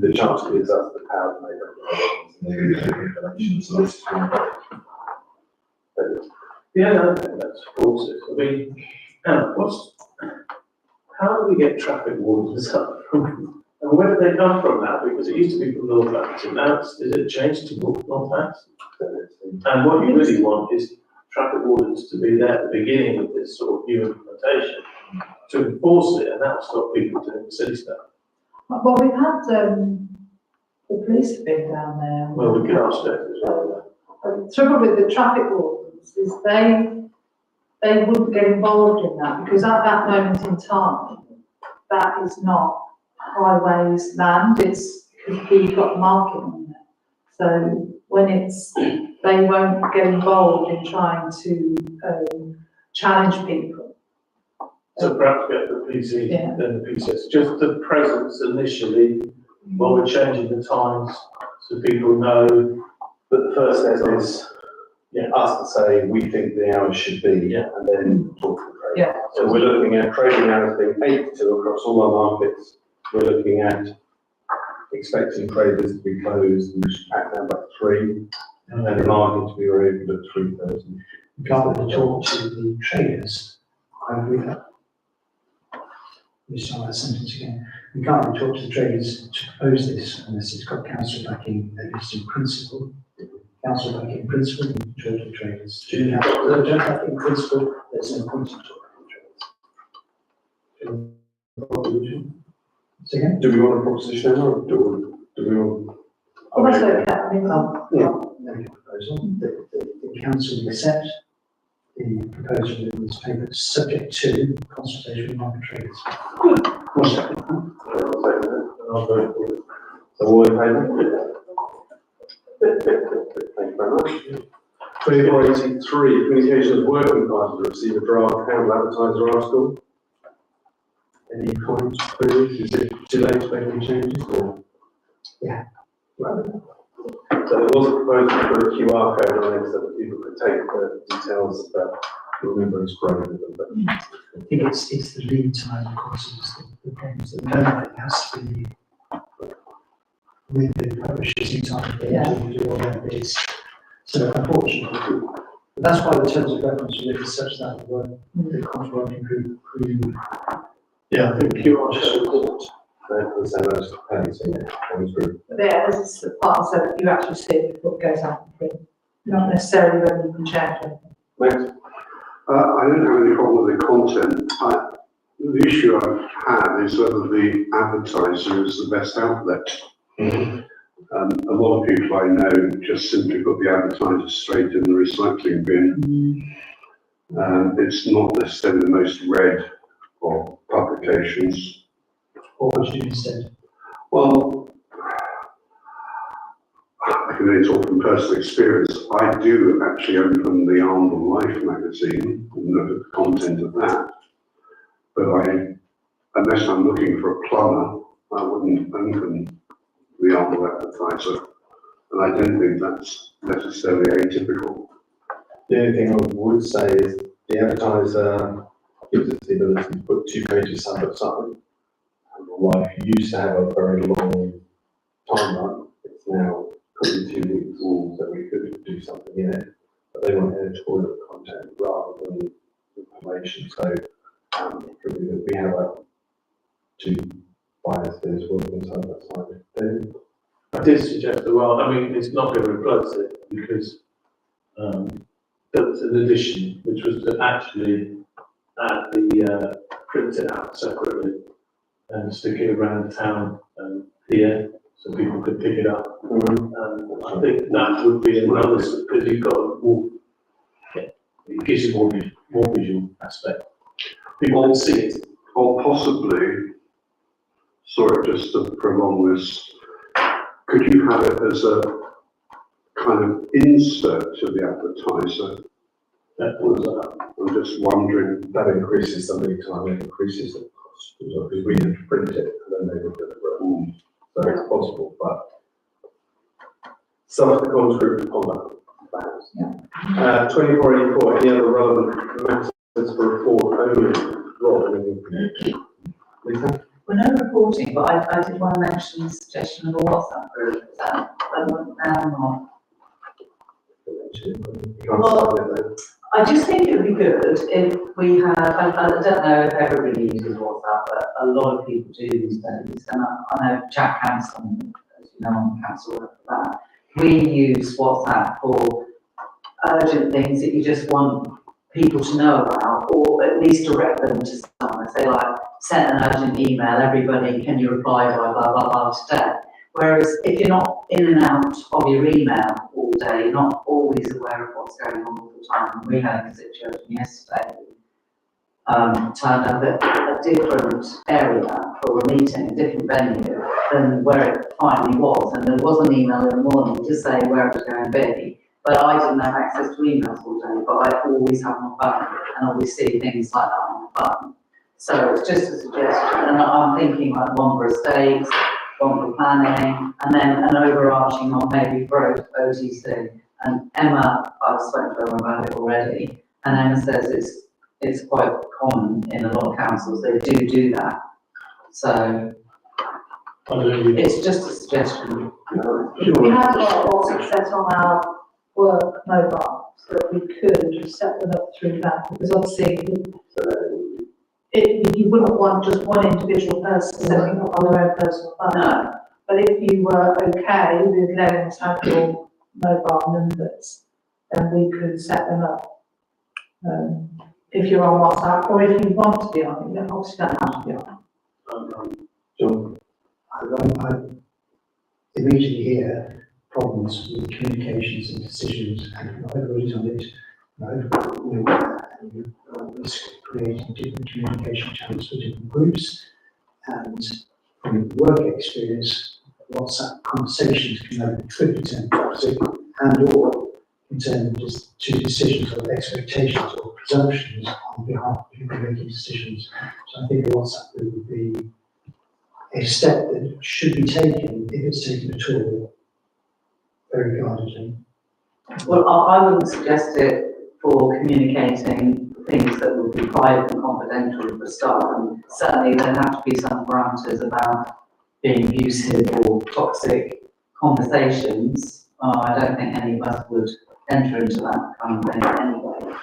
the chancellor gives us the power to make recommendations. Yeah, no, that's process. I mean, how do we get traffic wardens up from, and where do they come from now? Because it used to be from Northampton, now is it changed to Northampton? And what you really want is traffic wardens to be there at the beginning of this sort of new implementation, to enforce it, and that'll stop people doing silly stuff. Well, we've had, the police have been down there. Well, we could ask them as well. The trouble with the traffic wardens is they wouldn't get involved in that, because at that moment in time, that is not highways land, it's, because we've got market on there. So when they won't get involved in trying to, challenge people. So perhaps get the PC, Yeah. then the PCS, just the presence initially, while we're changing the times, so people know. But the first step is us to say, we think the hours should be, and then talk to the trade. Yeah. So we're looking at trading hours being 8 to 2 across all our markets. We're looking at expecting traders to be closed and pack down by 3, and the market to be open at 3:30. We can't really talk to the traders. I agree with that. Let me start that sentence again. We can't really talk to the traders to propose this unless it's got council backing, at least in principle. Council backing in principle, we can talk to the traders. Do you have backing in principle? There's no point in talking to the traders. So again? Do we want a proposition now, or do we want? Well, that's okay, I mean, No proposal. The council will accept the proposal in this paper, subject to consultation with market traders. I'll vote for it. So all in favour? Thank you very much. 2483, communications working party to receive a draft council advertiser article. Any comments, queries? Is it too late to make any changes, or? Yeah. Right. So there was a proposal to put a QR code on it so that people could take the details of that. Remember, it's great with them, but I think it's the lead time, of course, is the problems that normally it has to be with the publishers in time for them to do all their bits. So unfortunately, but that's why the terms of reference are written such that the controlling group. Yeah, I think you are just report. They're the same as paying, so those group. but there, this is the part so that you actually see what goes out in print, not necessarily when you can change it. Next. I don't have any problem with the content. The issue I've had is whether the advertiser is the best outlet. A lot of people I know just simply put the advertiser straight in the recycling bin. It's not necessarily the most read of publications. What would you do instead? Well, I can only talk from personal experience. I do actually open the Arndle Life magazine and look at the content of that. But unless I'm looking for a plumber, I wouldn't open the Arndle advertiser. And I don't think that's necessarily atypical. The only thing I would say is the advertiser gives us the ability to put 2 pages side by side. And Life used to have a very long timeline. It's now probably 2 weeks rules that we could do something in it, but they want editorial content rather than information. So we have 2 biases working side by side. I did suggest as well, I mean, it's not going to replace it because that's an addition, which was to actually add print it out separately and stick it around town here so people could pick it up. I think that would be another, because you've got it gives you more visual aspect. People can see it. Or possibly, sorry, just to prolong this, could you have it as a kind of insert to the advertiser? That was, I'm just wondering. That increases the lead time, it increases the cost. because we have to print it and then they would deliver it. So it's possible, but subsequent group of conduct plans. 2484, any other relevant matters for report only? Rob, anything? Lisa? We're no reporting, but I did want to mention the suggestion of a WhatsApp group. Is that relevant now or? You can't start it then. I just think it would be good if we had, I don't know if everybody uses WhatsApp, but a lot of people do these days. And I know Jack Hanson, as you know, on the council, for that. We use WhatsApp for urgent things that you just want people to know about, or at least direct them to someone. Say like, send an urgent email, everybody, can you reply by blah, blah, blah today? Whereas if you're not in and out of your email all day, you're not always aware of what's going on all the time. We had a situation yesterday, turned up at a different area for a meeting, a different venue than where it finally was. And there was an email in the morning to say where it was going to be. But I didn't have access to emails all day, but I always have my phone and always see things like that on my phone. So it's just a suggestion. And I'm thinking like one for estates, one for planning, and then an overarching one maybe for OTC. And Emma, I've spoken to Emma about it already, and Emma says it's quite common in a lot of councils, they do that. So it's just a suggestion. We have got a lot of success on our work mobile, so that we could set them up through that, because obviously you wouldn't want just one individual person setting up on their own personal phone. No. But if you were okay with letting us have your mobile numbers, then we could set them up. If you're on WhatsApp, or if you want to be on it, you obviously don't have to be on it. John? I immediately hear problems with communications and decisions, and not everybody's on it. Risk of creating different communication channels for different groups, and from work experience, WhatsApp conversations can have quickly turn toxic, and or can turn just to decisions or expectations or presumptions on behalf of people making decisions. So I think a WhatsApp group would be a step that should be taken, if it's taken at all, very guardedly. Well, I wouldn't suggest it for communicating things that would be private and confidential for staff, and certainly there have to be some parameters about being abusive or toxic conversations. I don't think any of us would enter into that kind of thing anyway.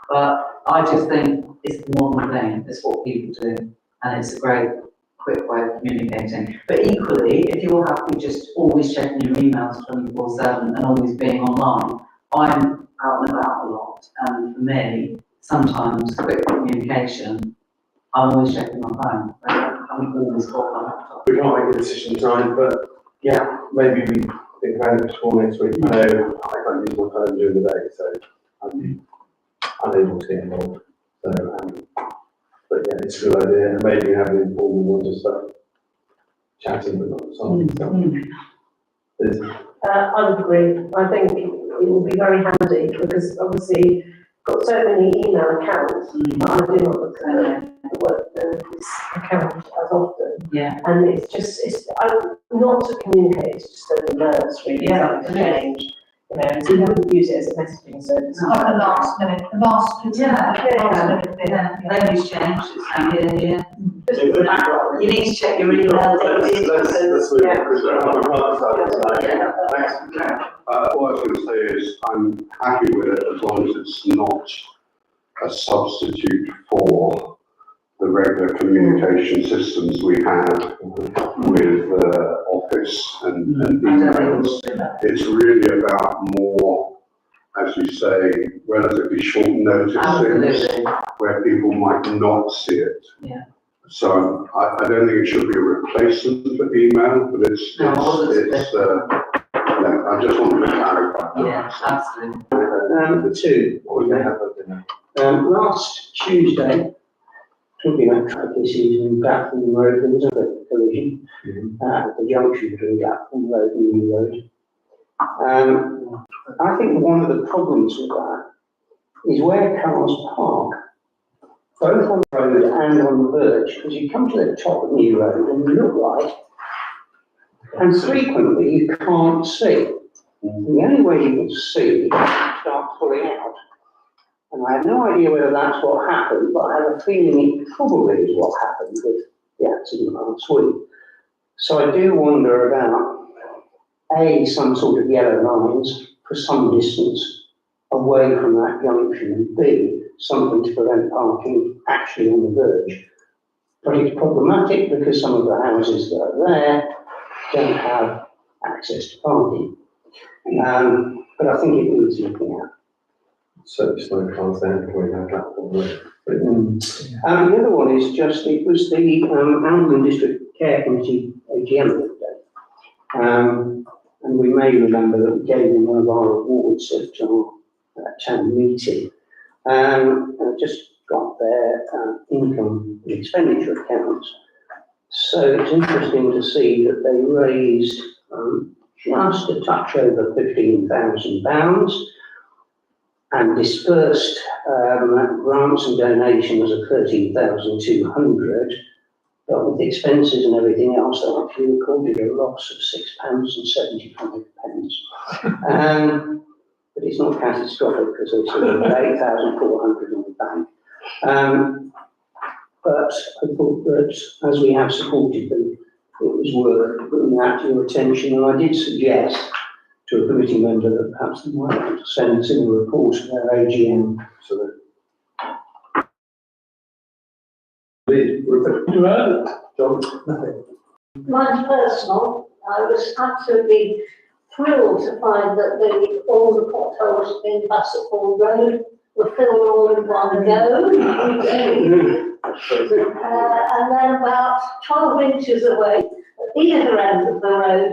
But I just think it's the modern thing, it's what people do, and it's a great quick way of communicating. But equally, if you're happy just always checking your emails 24/7 and always being online, I'm out and about a lot, and for me, sometimes quick communication, I'm always checking my phone. I'm always got my laptop. We can't make a decision tonight, but yeah, maybe we think about it before next week. I know I can't use my phone during the day, so I'm unable to get involved. So, but yeah, it's a good idea, and maybe have an informal one to start chatting, but not something. I would agree. I think it would be very handy, because obviously got so many email accounts, but I do not look at this account as often. Yeah. And it's just, not to communicate, it's just so nerves really, Yeah. to change. You know, so you wouldn't use it as a messaging service. It's like a last minute thing. Last minute thing. Venue's changed, it's now here. You need to check your email. Let's move on, because we can't start tonight. Thanks. What I was going to say is I'm happy with it as long as it's not a substitute for the regular communication systems we have with Office and emails. It's really about more, as you say, relatively short notices Absolutely. where people might not see it. Yeah. So I don't think it should be a replacement for email, but No, I just wanted to clarify that. Yeah, absolutely. Two. Or we may have a dinner. Last Tuesday, talking about traffic issues in Blackpool Road, there was a collision at the junction between Blackpool Road and New Road. I think one of the problems with that is where cars park both on the road and on the verge, because you come to the top of New Road and you look right, and frequently you can't see. And the only way you can see is to start pulling out. And I have no idea whether that's what happened, but I have a feeling it probably is what happened with the accident last week. So I do wonder about, A, some sort of yellow lines for some distance away from that junction, and B, something to prevent parking actually on the verge. But it's problematic because some of the houses that are there don't have access to parking. But I think it needs looking at. So just no cars there before we have that one. The other one is just, it was the Albion District Care Committee AGM the other day. And we may remember that we gave them one of our awards at our town meeting. And I just got their income and expenditure accounts. So it's interesting to see that they raised just a touch over £15,000 and dispersed grants and donations of 13,200, but with expenses and everything else, they actually recorded a loss of £6.75. But it's not catastrophic because they still got 8,400 in the bank. But I thought that as we have supported them, it was worth bringing that to your attention, and I did suggest to a committee member that perhaps they might want to send a similar report to their AGM. So John, nothing. Mine's personal. I was absolutely thrilled to find that all the potholes in Bassett-Hall Road were filled all in one go. And then about 12 inches away, at the other end of the road,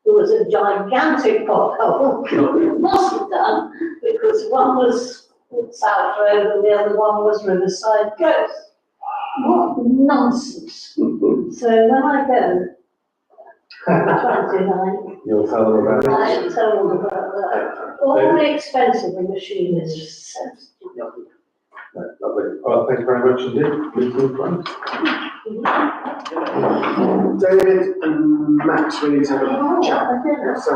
there was a gigantic pothole. It wasn't done because one was South Road and the other one was Riverside Close. What nonsense. So when I go, 29, you'll tell them about it. I tell them about that. All the expensive the machine is sensitive. Lovely. Well, thank you very much indeed. Good friends. David and Max, we need to have a chat. So,